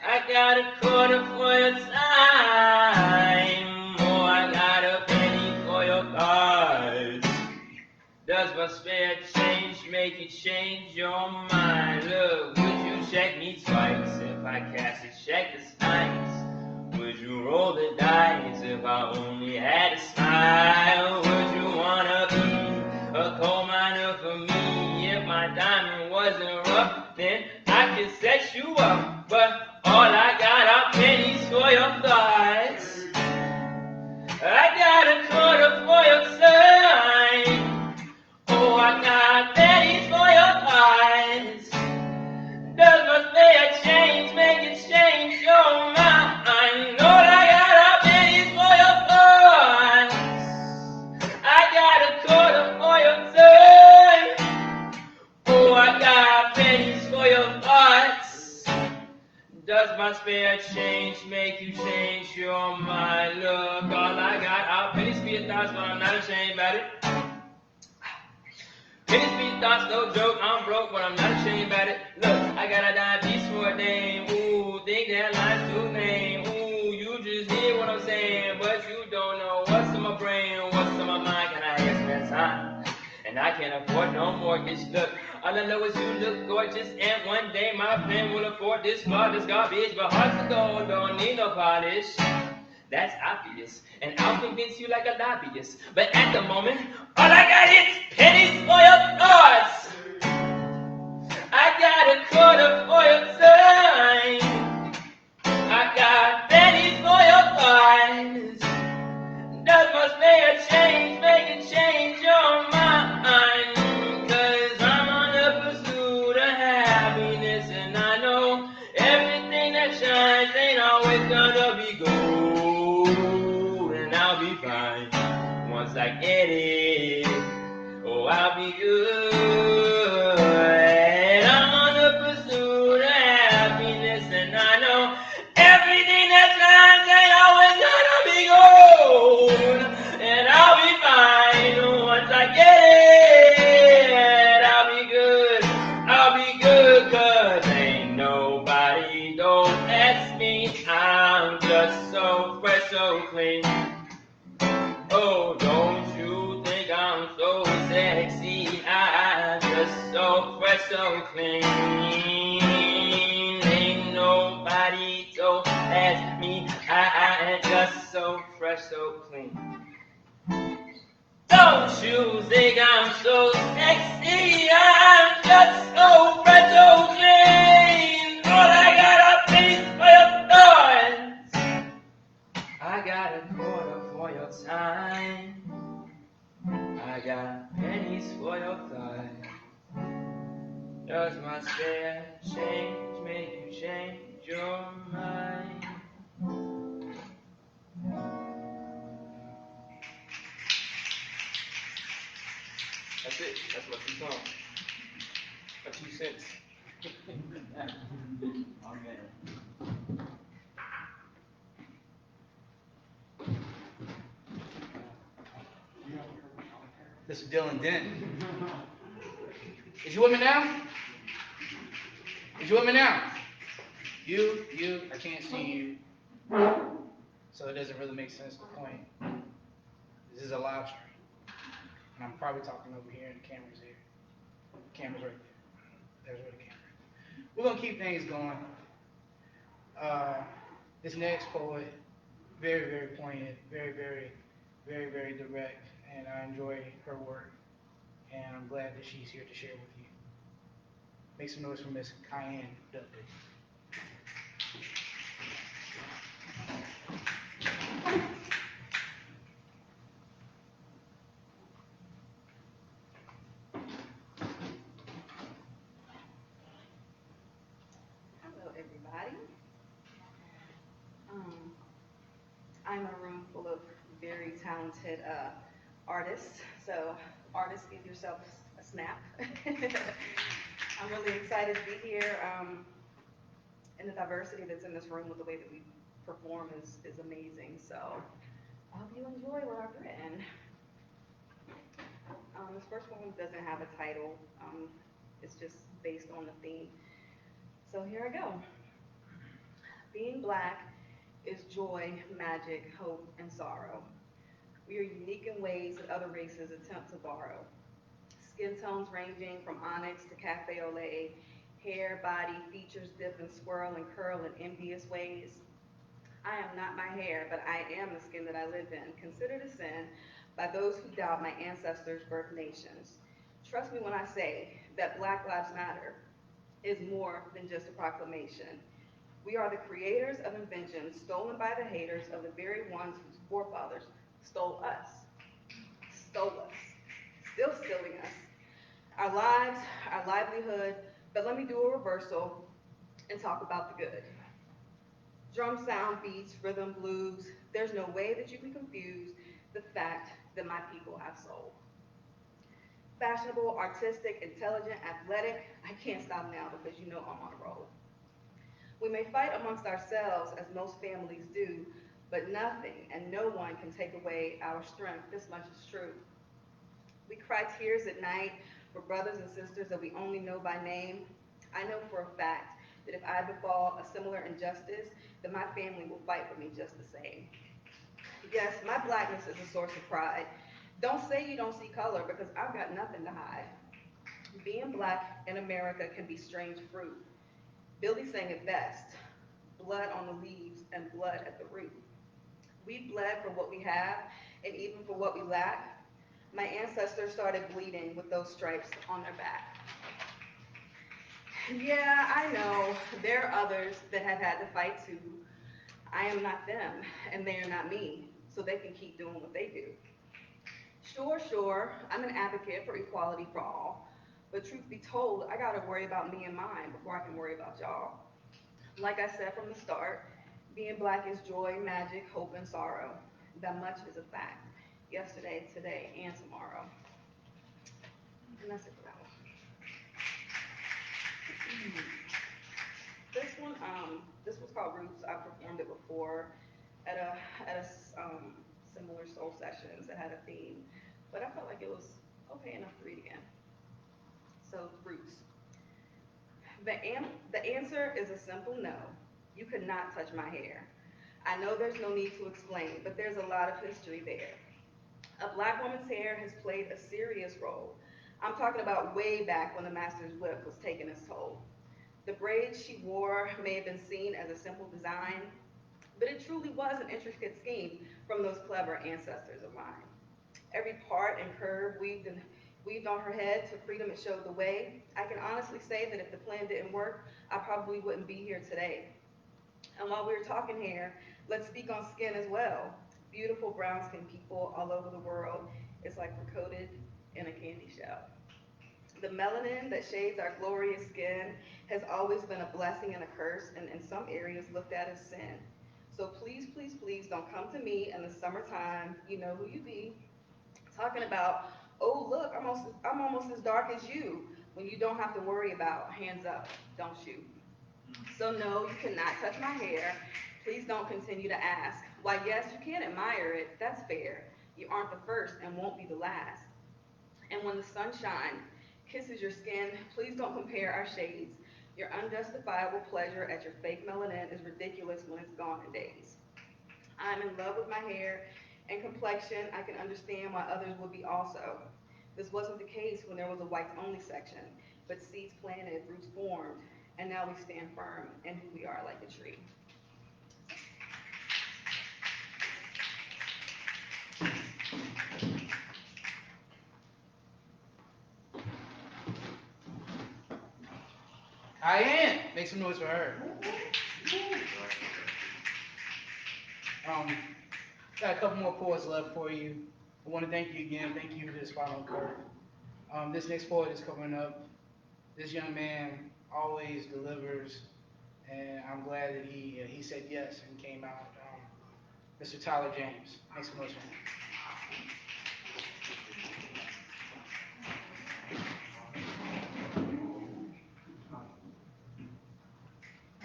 I got a quarter for your time. Oh, I got a penny for your thoughts. Does my spare change make you change your mind? Look, would you check me twice if I cast a check this night? Would you roll the dice if I only had a smile? Would you wanna be a coal miner for me? If my diamond wasn't rough, then I could set you up. But all I got are pennies for your thoughts. I got a quarter for your time. Oh, I got pennies for your thoughts. Does my spare change make it change your mind? All I got are pennies for your thoughts. I got a quarter for your time. Oh, I got pennies for your thoughts. Does my spare change make you change your mind? Look, all I got are pennies for your thoughts, but I'm not ashamed about it. Pennies for your thoughts, no joke, I'm broke, but I'm not ashamed about it. Look, I got a dime piece for a dame. Ooh, think that line's too lame. Ooh, you just hear what I'm saying, but you don't know what's in my brain, what's in my mind. Can I have spend time? And I can't afford no mortgage. Look, all I know is you look gorgeous, and one day my plan will afford this car, this garbage. But hearts of gold don't need no polish. That's obvious, and I'll convince you like a lobbyist. But at the moment, all I got is pennies for your thoughts. I got a quarter for your time. I got pennies for your thoughts. Does my spare change make it change your mind? 'Cause I'm on the pursuit of happiness, and I know everything that shines ain't always gonna be gold. And I'll be fine once I get it. Oh, I'll be good. I'm on the pursuit of happiness, and I know everything that shines ain't always gonna be gold. And I'll be fine once I get it. I'll be good, 'cause ain't nobody, don't ask me. I'm just so fresh, so clean. Oh, don't you think I'm so sexy? I'm just so fresh, so clean. Ain't nobody, don't ask me. I'm just so fresh, so clean. Don't you think I'm so sexy? I'm just so fresh, so clean. All I got are pennies for your thoughts. I got a quarter for your time. I got pennies for your thoughts. Does my spare change make you change your mind? That's it. That's my 2 songs. My 2 cents. This is Dylan Dent. Is you with me now? Is you with me now? You, I can't see you. So it doesn't really make sense to point. This is a live stream. And I'm probably talking over here and the camera's here. The camera's right there. There's where the camera is. We're gonna keep things going. This next poet, very, very poignant, very, very, very, very direct, and I enjoy her work. And I'm glad that she's here to share with you. Make some noise for Miss Cayenne Dudley. I'm in a room full of very talented artists. So, artists, give yourselves a snap. I'm really excited to be here. And the diversity that's in this room with the way that we perform is amazing. So, I hope you enjoy what I've written. This first one doesn't have a title. It's just based on the theme. So here I go. Being Black is joy, magic, hope, and sorrow. We are unique in ways that other races attempt to borrow. Skin tones ranging from onyx to cafe au lait, hair, body, features dip and swirl and curl in envious ways. I am not my hair, but I am the skin that I live in, considered a sin by those who doubt my ancestors' birth nations. Trust me when I say that Black Lives Matter is more than just a proclamation. We are the creators of inventions stolen by the haters of the very ones whose forefathers stole us, still stealing us, our lives, our livelihood. But let me do a reversal and talk about the good. Drum sound, beats, rhythm, blues, there's no way that you can confuse the fact that my people have soul. Fashionable, artistic, intelligent, athletic, I can't stop now because you know I'm on a roll. We may fight amongst ourselves as most families do, but nothing and no one can take away our strength. This much is true. We cry tears at night for brothers and sisters that we only know by name. I know for a fact that if I befall a similar injustice, then my family will fight for me just the same. Yes, my Blackness is a source of pride. Don't say you don't see color because I've got nothing to hide. Being Black in America can be strange fruit. Billy sang it best, blood on the leaves and blood at the root. We bled for what we have and even for what we lack. My ancestors started bleeding with those stripes on their back. Yeah, I know, there are others that have had to fight too. I am not them, and they are not me, so they can keep doing what they do. Sure, I'm an advocate for equality for all, but truth be told, I gotta worry about me and mine before I can worry about y'all. Like I said from the start, being Black is joy, magic, hope, and sorrow. That much is a fact. Yesterday, today, and tomorrow. And that's it for that one. This was called Roots. I performed it before at a similar soul sessions that had a theme, but I felt like it was okay enough to read again. So Roots. The answer is a simple no. You could not touch my hair. I know there's no need to explain, but there's a lot of history there. A Black woman's hair has played a serious role. I'm talking about way back when the master's whip was taking its toll. The braids she wore may have been seen as a simple design, but it truly was an intricate scheme from those clever ancestors of mine. Every part and curve weaved on her head to freedom it showed the way. I can honestly say that if the plan didn't work, I probably wouldn't be here today. And while we were talking hair, let's speak on skin as well. Beautiful brown skinned people all over the world, it's like we're coated in a candy shell. The melanin that shades our glorious skin has always been a blessing and a curse, and in some areas looked at as sin. So please, please, please don't come to me in the summertime, you know who you be, talking about, oh look, I'm almost as dark as you, when you don't have to worry about hands up, don't shoot. So no, you cannot touch my hair. Please don't continue to ask. Why yes, you can admire it, that's fair. You aren't the first and won't be the last. And when the sunshine kisses your skin, please don't compare our shades. Your unjustifiable pleasure at your fake melanin is ridiculous when it's gone in days. I'm in love with my hair and complexion. I can understand why others would be also. This wasn't the case when there was a whites only section, but seeds planted, roots formed, and now we stand firm in who we are like a tree. Diane, make some noise for her. Got a couple more poets left for you. I want to thank you again. Thank you for this final Kirk. This next poet is coming up. This young man always delivers, and I'm glad that he said yes and came out. Mr. Tyler James. Makes a motion.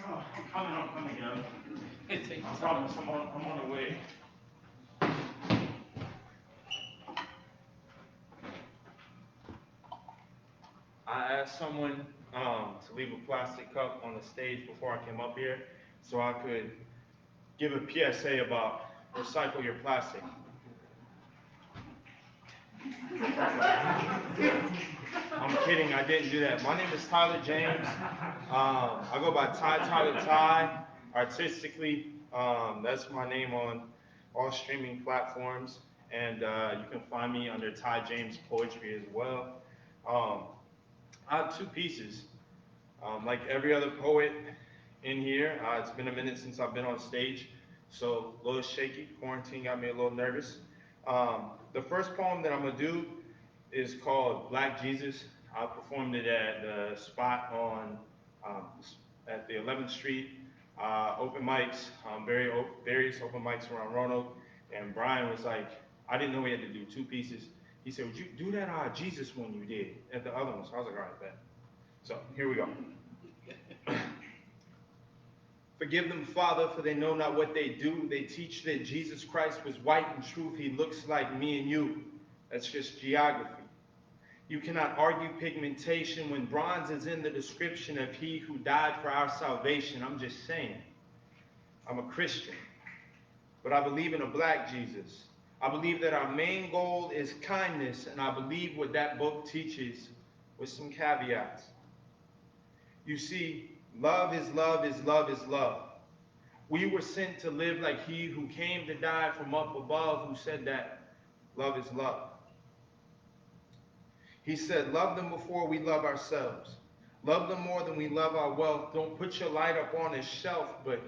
Oh, I'm coming, yo. I promise, I'm on the way. I asked someone to leave a plastic cup on the stage before I came up here so I could give a PSA about recycle your plastic. I'm kidding, I didn't do that. My name is Tyler James. I go by Tyler Ty. Artistically, that's my name on all streaming platforms. And you can find me under Ty James Poetry as well. I have two pieces. Like every other poet in here, it's been a minute since I've been on stage, so a little shaky. Quarantine got me a little nervous. The first poem that I'm gonna do is called Black Jesus. I performed it at the spot on at the 11th Street open mics, various open mics around Roanoke. And Brian was like, I didn't know he had to do two pieces. He said, would you do that Jesus one you did at the other one? So I was like, all right, bet. So here we go. Forgive them, Father, for they know not what they do. They teach that Jesus Christ was white. In truth, he looks like me and you. That's just geography. You cannot argue pigmentation when bronze is in the description of he who died for our salvation. I'm just saying. I'm a Christian, but I believe in a black Jesus. I believe that our main goal is kindness, and I believe what that book teaches with some caveats. You see, love is love is love is love. We were sent to live like he who came to die from up above, who said that love is love. He said, love them before we love ourselves. Love them more than we love our wealth. Don't put your light up on a shelf, but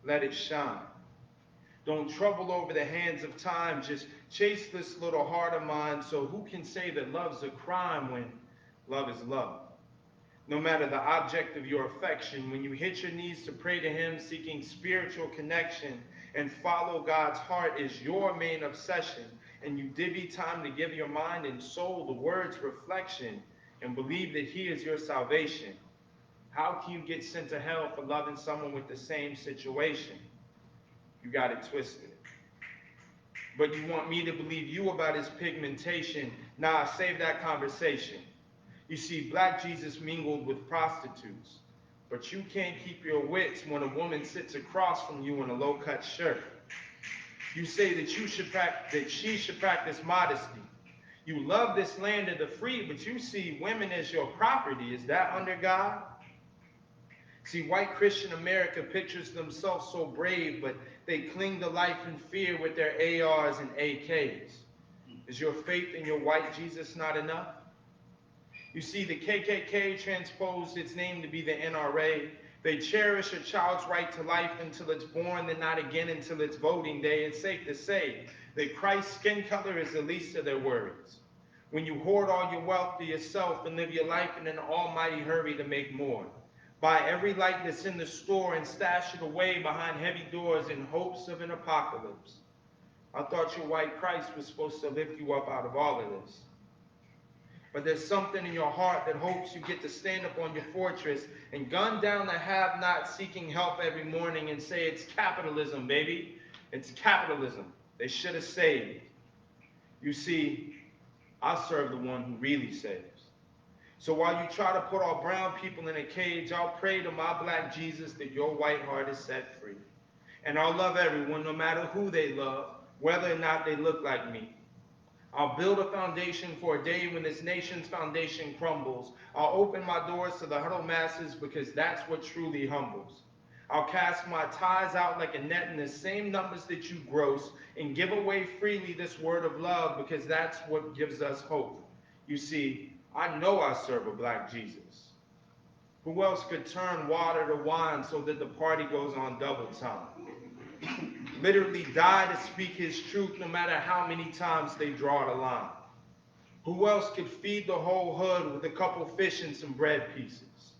let it shine. Don't trouble over the hands of time. Just chase this little heart of mine. So who can say that love's a crime when love is love? No matter the object of your affection, when you hit your knees to pray to him, seeking spiritual connection and follow God's heart is your main obsession, and you divvy time to give your mind and soul the word's reflection and believe that he is your salvation, how can you get sent to hell for loving someone with the same situation? You got it twisted. But you want me to believe you about his pigmentation. Nah, save that conversation. You see, black Jesus mingled with prostitutes, but you can't keep your wits when a woman sits across from you in a low-cut shirt. You say that she should practice modesty. You love this land of the free, but you see women as your property. Is that under God? See, white Christian America pictures themselves so brave, but they cling to life in fear with their ARs and AKs. Is your faith in your white Jesus not enough? You see, the KKK transposed its name to be the NRA. They cherish a child's right to life until it's born, then not again until it's voting day. It's safe to say that Christ's skin color is the least of their worries. When you hoard all your wealth to yourself and live your life in an almighty hurry to make more. Buy every light that's in the store and stash it away behind heavy doors in hopes of an apocalypse. I thought your white Christ was supposed to lift you up out of all of this. But there's something in your heart that hopes you get to stand up on your fortress and gun down the have-not seeking help every morning and say, it's capitalism, baby. It's capitalism. They should have saved. You see, I serve the one who really saves. So while you try to put all brown people in a cage, I'll pray to my black Jesus that your white heart is set free. And I'll love everyone, no matter who they love, whether or not they look like me. I'll build a foundation for a day when this nation's foundation crumbles. I'll open my doors to the huddled masses because that's what truly humbles. I'll cast my ties out like a net in the same numbers that you gross and give away freely this word of love because that's what gives us hope. You see, I know I serve a black Jesus. Who else could turn water to wine so that the party goes on double time? Literally die to speak his truth no matter how many times they draw the line. Who else could feed the whole hood with a couple fish and some bread pieces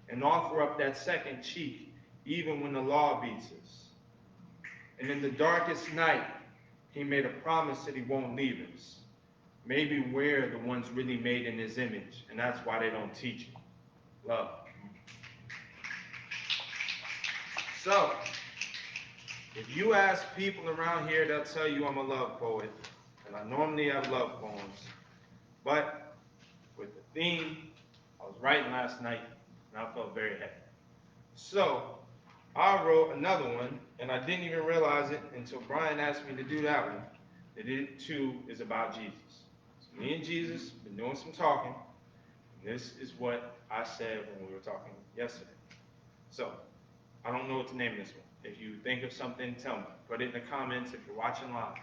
and offer up that second cheek even when the law beats us? And in the darkest night, he made a promise that he won't leave us. Maybe we're the ones really made in his image, and that's why they don't teach it. Love. So, if you ask people around here, they'll tell you I'm a love poet, and I normally have love poems. But with the theme, I was writing last night, and I felt very happy. So, I wrote another one, and I didn't even realize it until Brian asked me to do that one. That it too is about Jesus. So me and Jesus been doing some talking, and this is what I said when we were talking yesterday. So, I don't know what to name this one. If you think of something, tell me. Put it in the comments if you're watching live.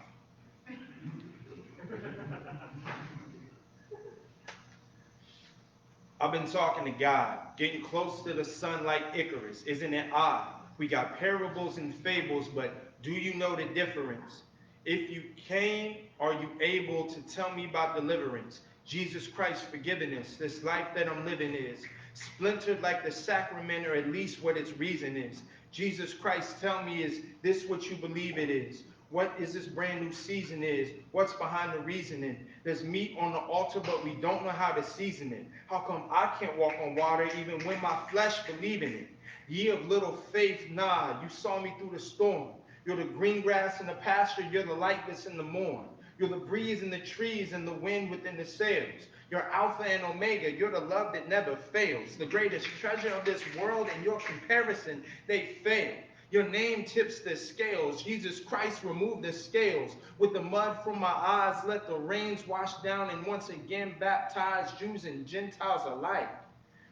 I've been talking to God, getting close to the sun like Icarus. Isn't it odd? We got parables and fables, but do you know the difference? If you came, are you able to tell me about deliverance? Jesus Christ forgiveness, this life that I'm living is splintered like the sacrament, or at least what its reason is. Jesus Christ, tell me, is this what you believe it is? What is this brand new season is? What's behind the reasoning? There's meat on the altar, but we don't know how to season it. How come I can't walk on water even when my flesh believe in it? Ye of little faith, nah, you saw me through the storm. You're the green grass in the pasture, you're the light that's in the morn. You're the breeze in the trees and the wind within the sails. You're Alpha and Omega, you're the love that never fails. The greatest treasure of this world, and your comparison, they fail. Your name tips the scales. Jesus Christ, remove the scales. With the mud from my eyes, let the rains wash down and once again baptize Jews and Gentiles alike.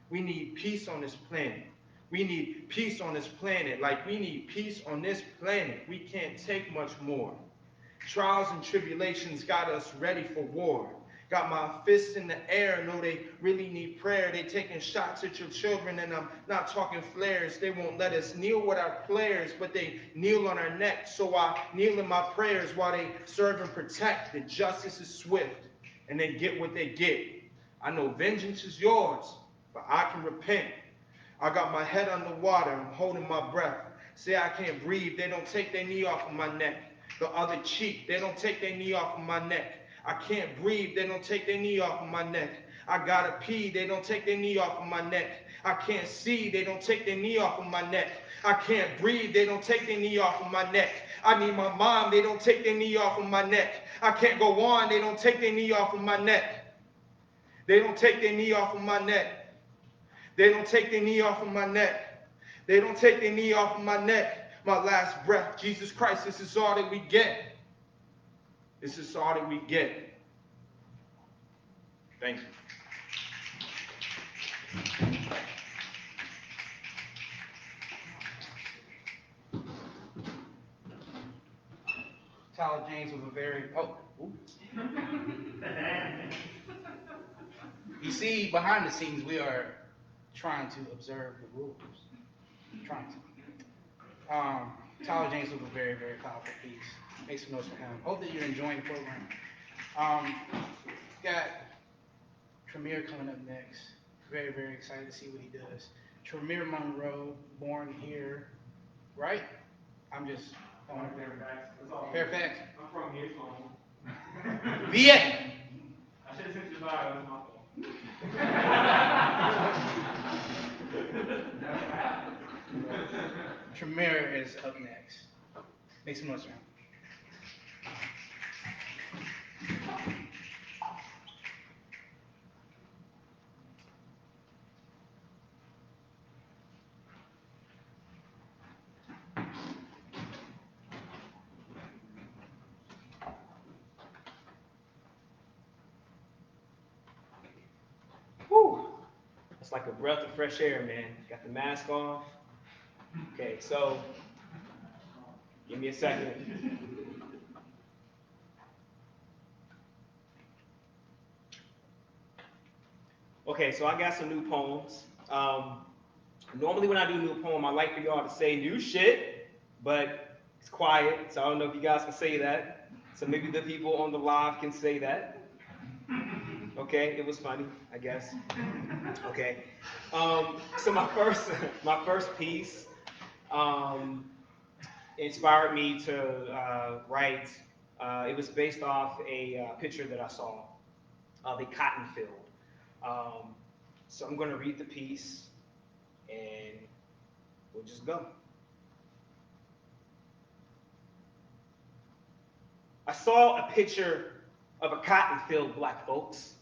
We need peace on this planet. We need peace on this planet. Like we need peace on this planet. We can't take much more. Trials and tribulations got us ready for war. Got my fists in the air, know they really need prayer. They taking shots at your children, and I'm not talking flares. They won't let us kneel with our prayers, but they kneel on our neck. So I kneel in my prayers while they serve and protect. The justice is swift, and they get what they get. I know vengeance is yours, but I can repent. I got my head under water, I'm holding my breath. Say I can't breathe, they don't take their knee off of my neck. The other cheek, they don't take their knee off of my neck. I can't breathe, they don't take their knee off of my neck. I gotta pee, they don't take their knee off of my neck. I can't see, they don't take their knee off of my neck. I can't breathe, they don't take their knee off of my neck. I need my mom, they don't take their knee off of my neck. I can't go on, they don't take their knee off of my neck. They don't take their knee off of my neck. They don't take their knee off of my neck. They don't take their knee off of my neck. My last breath, Jesus Christ, this is all that we get. This is all that we get. Thank you. Tyler James was a very, You see, behind the scenes, we are trying to observe the rules. Trying to. Tyler James was a very, very powerful piece. Make some notes for him. Hope that you're enjoying the program. Got Tremere coming up next. Very, very excited to see what he does. Tremere Monroe, born here, right? I'm just. Fairfax. Fairfax. I'm from here, so. VA. I should have sent you by. That was my fault. Tremere is up next. Make some noise for him. Whew. It's like a breath of fresh air, man. Got the mask off. Okay, so give me a second. Okay, so I got some new poems. Normally when I do a new poem, I like for y'all to say new shit, but it's quiet, so I don't know if you guys can say that. So maybe the people on the live can say that. Okay, it was funny, I guess. Okay, so my first piece inspired me to write. It was based off a picture that I saw of a cotton field. So I'm going to read the piece, and we'll just go. I saw a picture of a cotton field, black folks.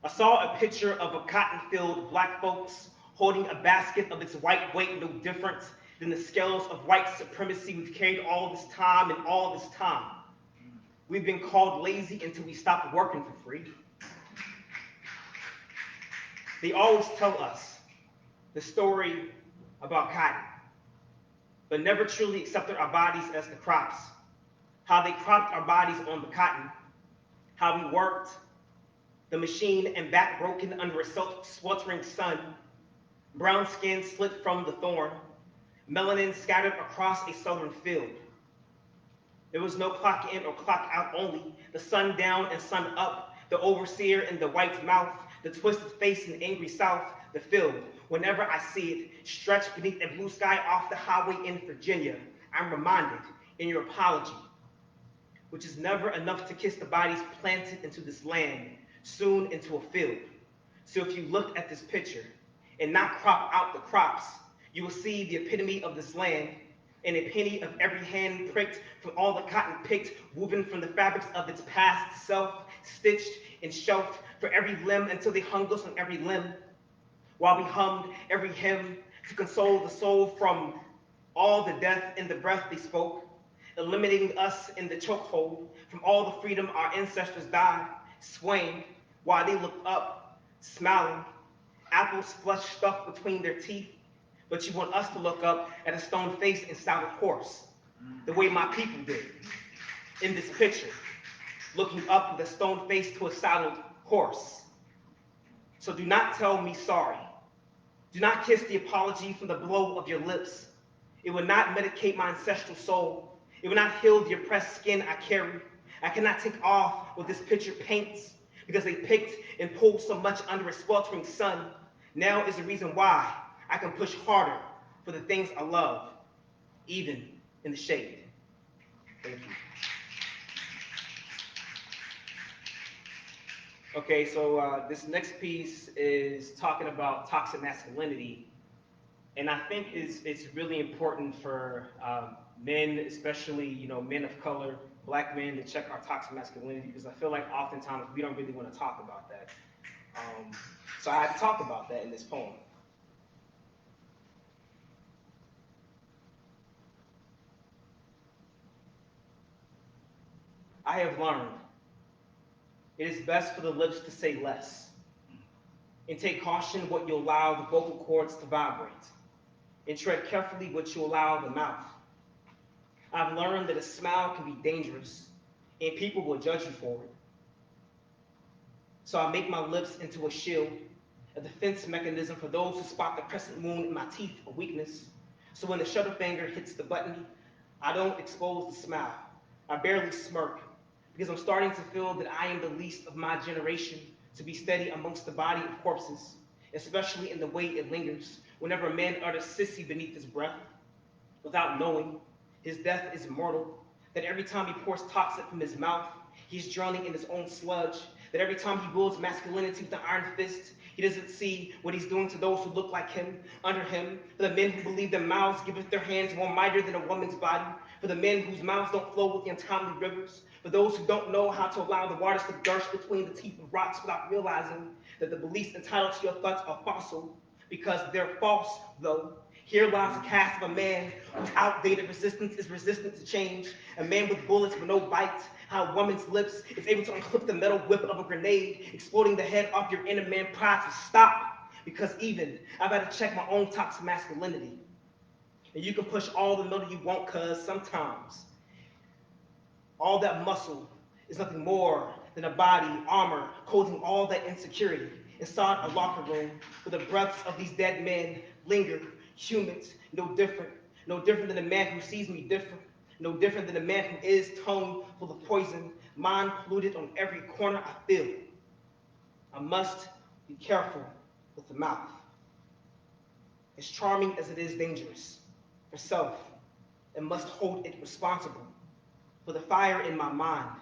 I saw a picture of a cotton field, black folks, holding a basket of its white weight, no different than the scales of white supremacy we've carried all this time and all this time. We've been called lazy until we stopped working for free. They always tell us the story about cotton, but never truly accepted our bodies as the crops. How they cropped our bodies on the cotton, how we worked the machine and back broken under a sweltering sun, brown skin slit from the thorn, melanin scattered across a southern field. There was no clock in or clock out, only the sun down and sun up, the overseer in the white mouth, the twisted face in angry south, the field. Whenever I see it, stretched beneath a blue sky off the highway in Virginia, I'm reminded in your apology, which is never enough to kiss the bodies planted into this land, soon into a field. So if you look at this picture and not crop out the crops, you will see the epitome of this land, and a penny of every hand pricked from all the cotton picked, woven from the fabrics of its past self, stitched and shelved for every limb until they hung us on every limb, while we hummed every hymn to console the soul from all the death in the breath they spoke, eliminating us in the chokehold from all the freedom our ancestors died, swaying while they looked up, smiling, apples flesh stuffed between their teeth. But you want us to look up at a stone face and saddled horse, the way my people did in this picture, looking up with a stone face to a saddled horse. So do not tell me sorry. Do not kiss the apology from the blow of your lips. It will not medicate my ancestral soul. It will not heal the oppressed skin I carry. I cannot take off what this picture paints because they picked and pulled so much under a sweltering sun. Now is the reason why I can push harder for the things I love, even in the shade. Thank you. Okay, so this next piece is talking about toxic masculinity. And I think it's really important for men, especially men of color, black men, to check our toxic masculinity, because I feel like oftentimes we don't really want to talk about that. So I had to talk about that in this poem. I have learned it is best for the lips to say less, and take caution what you allow the vocal cords to vibrate, and tread carefully what you allow the mouth. I've learned that a smile can be dangerous, and people will judge you for it. So I make my lips into a shield, a defense mechanism for those who spot the crescent moon in my teeth for weakness. So when the shutter finger hits the button, I don't expose the smile. I barely smirk, because I'm starting to feel that I am the least of my generation to be steady amongst the body of corpses, especially in the way it lingers whenever a man utters sissy beneath his breath, without knowing his death is mortal, that every time he pours toxic from his mouth, he's drowning in his own sludge, that every time he wields masculinity with an iron fist, he doesn't see what he's doing to those who look like him, under him, for the men who believe their mouths giveth their hands more mightier than a woman's body, for the men whose mouths don't flow with the untimely rivers, for those who don't know how to allow the waters to gush between the teeth of rocks without realizing that the beliefs entitled to your thoughts are fossil, because they're false, though. Here lies the cast of a man whose outdated resistance is resistant to change, a man with bullets but no bite, how a woman's lips is able to unclip the metal whip of a grenade, exploding the head off your inner man pride to stop, because even I've had to check my own toxic masculinity. And you can push all the metal you want, cause sometimes all that muscle is nothing more than a body, armor, clothing all that insecurity inside a locker room where the breaths of these dead men linger, humid, no different than a man who sees me different, no different than a man who is tongue full of poison, mind polluted on every corner I feel. I must be careful with the mouth, as charming as it is dangerous. for self and must hold it responsible for the fire in my mind.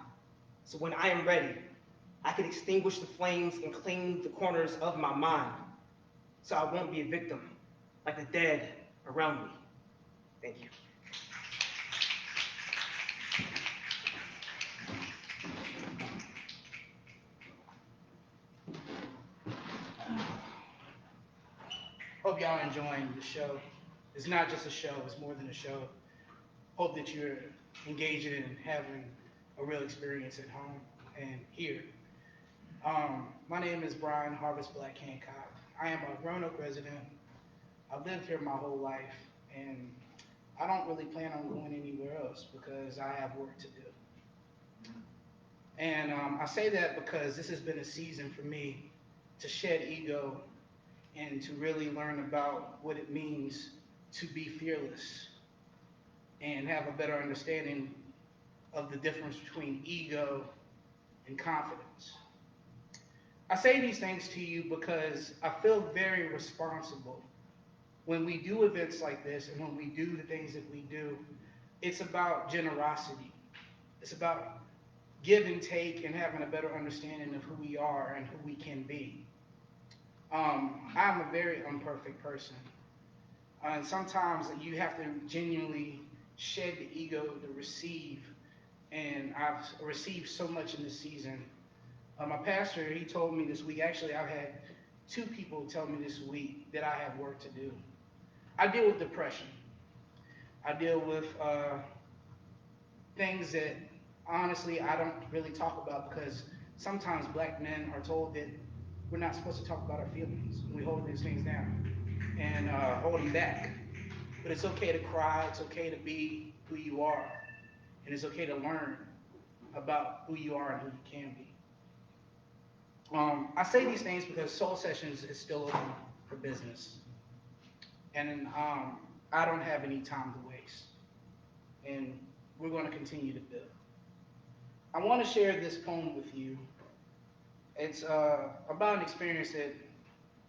So when I am ready, I can extinguish the flames and claim the corners of my mind. So I won't be a victim like the dead around me. Thank you. Hope y'all enjoying the show. It's not just a show, it's more than a show. Hope that you're engaging and having a real experience at home and here. My name is Brian Harvest Black Hancock. I am a Roanoke resident. I've lived here my whole life, and I don't really plan on going anywhere else because I have work to do. And I say that because this has been a season for me to shed ego and to really learn about what it means to be fearless and have a better understanding of the difference between ego and confidence. I say these things to you because I feel very responsible. When we do events like this and when we do the things that we do, it's about generosity. It's about give and take and having a better understanding of who we are and who we can be. I'm a very imperfect person. And sometimes you have to genuinely shed the ego to receive. And I've received so much in this season. My pastor, he told me this week, actually I've had 2 people tell me this week that I have work to do. I deal with depression. I deal with things that honestly I don't really talk about because sometimes black men are told that we're not supposed to talk about our feelings. We hold these things down and hold them back. But it's okay to cry, it's okay to be who you are, and it's okay to learn about who you are and who you can be. I say these things because Soul Sessions is still open for business. And I don't have any time to waste. And we're going to continue to build. I want to share this poem with you. It's about an experience that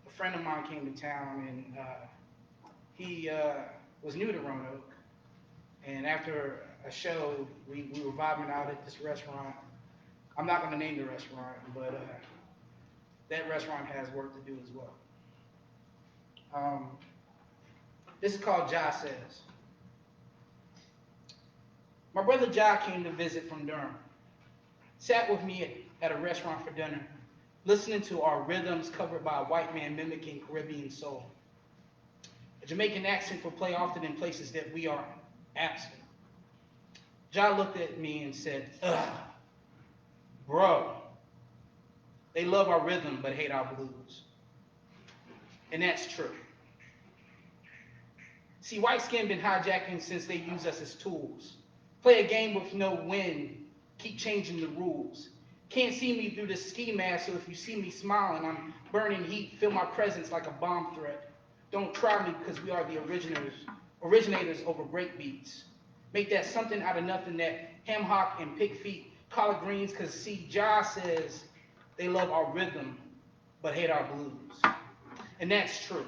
a friend of mine came to town, and he was new to Roanoke. And after a show, we were vibing out at this restaurant. I'm not going to name the restaurant, but that restaurant has work to do as well. This is called Ja Says. My brother Ja came to visit from Durham. Sat with me at a restaurant for dinner, listening to our rhythms covered by a white man mimicking Caribbean soul. A Jamaican accent will play often in places that we are absent. Ja looked at me and said, "Ugh, bro, they love our rhythm but hate our blues." And that's true. See, white skin been hijacking since they use us as tools. Play a game with no win, keep changing the rules. Can't see me through the ski mask, so if you see me smiling, I'm burning heat, feel my presence like a bomb threat. Don't try me because we are the originators over breakbeats. Make that something out of nothing, that ham hock and pig feet, collard greens, because see, Ja says they love our rhythm, but hate our blues. And that's true.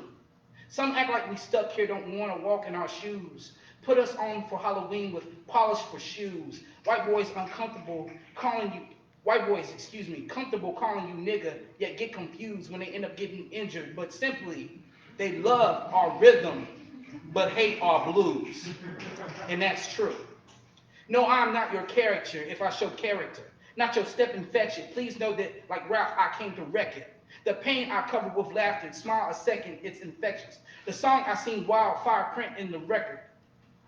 Some act like we stuck here, don't want to walk in our shoes. Put us on for Halloween with polish for shoes. White boys comfortable calling you nigga, yet get confused when they end up getting injured. But simply, they love our rhythm, but hate our blues. And that's true. No, I'm not your character if I show character. Not your step infection. Please know that, like Ralph, I came to wreck it. The pain I covered with laughter, smile a second, it's infectious. The song I seen wildfire print in the record.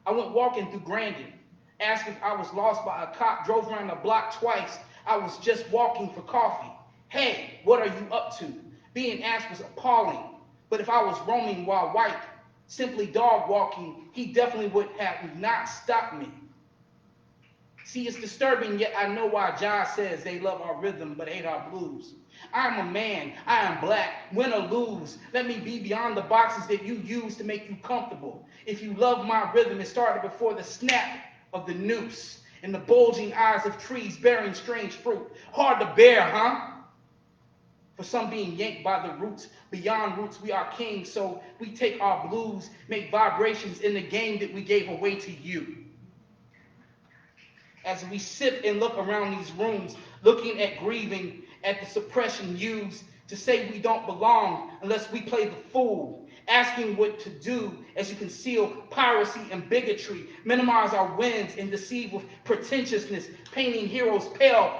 I went walking through Grandin, asked if I was lost by a cop, drove around the block twice. I was just walking for coffee. Hey, what are you up to? Being asked was appalling. But if I was roaming while white, simply dog walking, he definitely would have not stopped me. See, it's disturbing, yet I know why Ja says they love our rhythm but hate our blues. I am a man, I am black, win or lose. Let me be beyond the boxes that you use to make you comfortable. If you love my rhythm, it started before the snap of the noose and the bulging eyes of trees bearing strange fruit. Hard to bear, huh? For some being yanked by the roots, beyond roots we are kings, so we take our blues, make vibrations in the game that we gave away to you. As we sit and look around these rooms, looking at grieving, at the suppression used to say we don't belong unless we play the fool, asking what to do as you conceal piracy and bigotry, minimize our wins and deceive with pretentiousness, painting heroes pale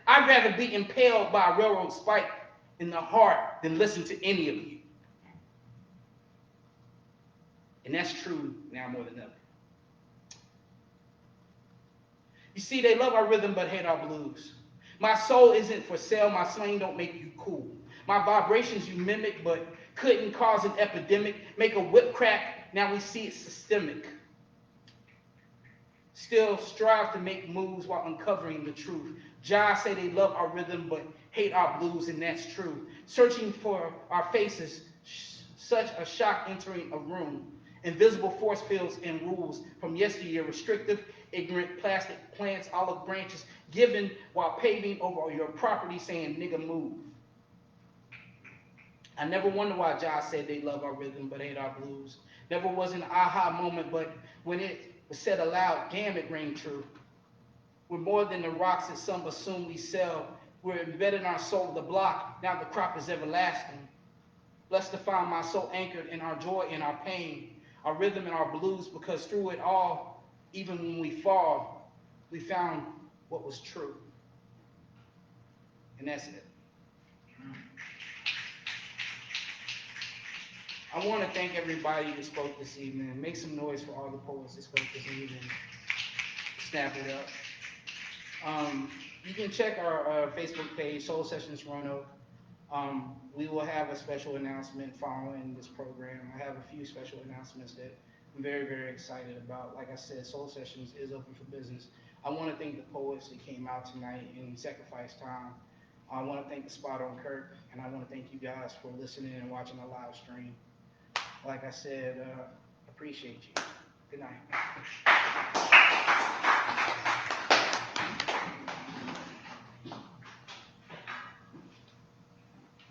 I'd rather be impaled by a railroad spike in the heart than listen to any of you. And that's true now more than ever. You see, they love our rhythm but hate our blues. My soul isn't for sale, my slang don't make you cool. My vibrations you mimic but couldn't cause an epidemic, make a whip crack, now we see it's systemic. Still strive to make moves while uncovering the truth. Jai say they love our rhythm but hate our blues, and that's true. Searching for our faces, such a shock entering a room. Invisible force fields and rules from yesteryear, restrictive, ignorant, plastic plants, olive branches, given while paving over your property saying, nigga move. I never wonder why Jai said they love our rhythm but hate our blues. Never was an aha moment, but when it was said aloud, damn, it rang true. We're more than the rocks that some assume we sell. We're embedded in our soul, the block, now the crop is everlasting. Blessed to find my soul anchored in our joy and our pain, our rhythm and our blues, because through it all, even when we fall, we found what was true. And that's it. I want to thank everybody who spoke this evening. Make some noise for all the poets that spoke this evening. Snap it up. You can check our Facebook page, Sessions Roanoke. We will have a special announcement following this program. I have a few special announcements that I'm very, very excited about. Like I said, Soul Sessions is open for business. I want to thank the poets that came out tonight and sacrificed time. I want to thank the spot on Kirk, and I want to thank you guys for listening and watching the live stream. Like I said, appreciate you. Good night.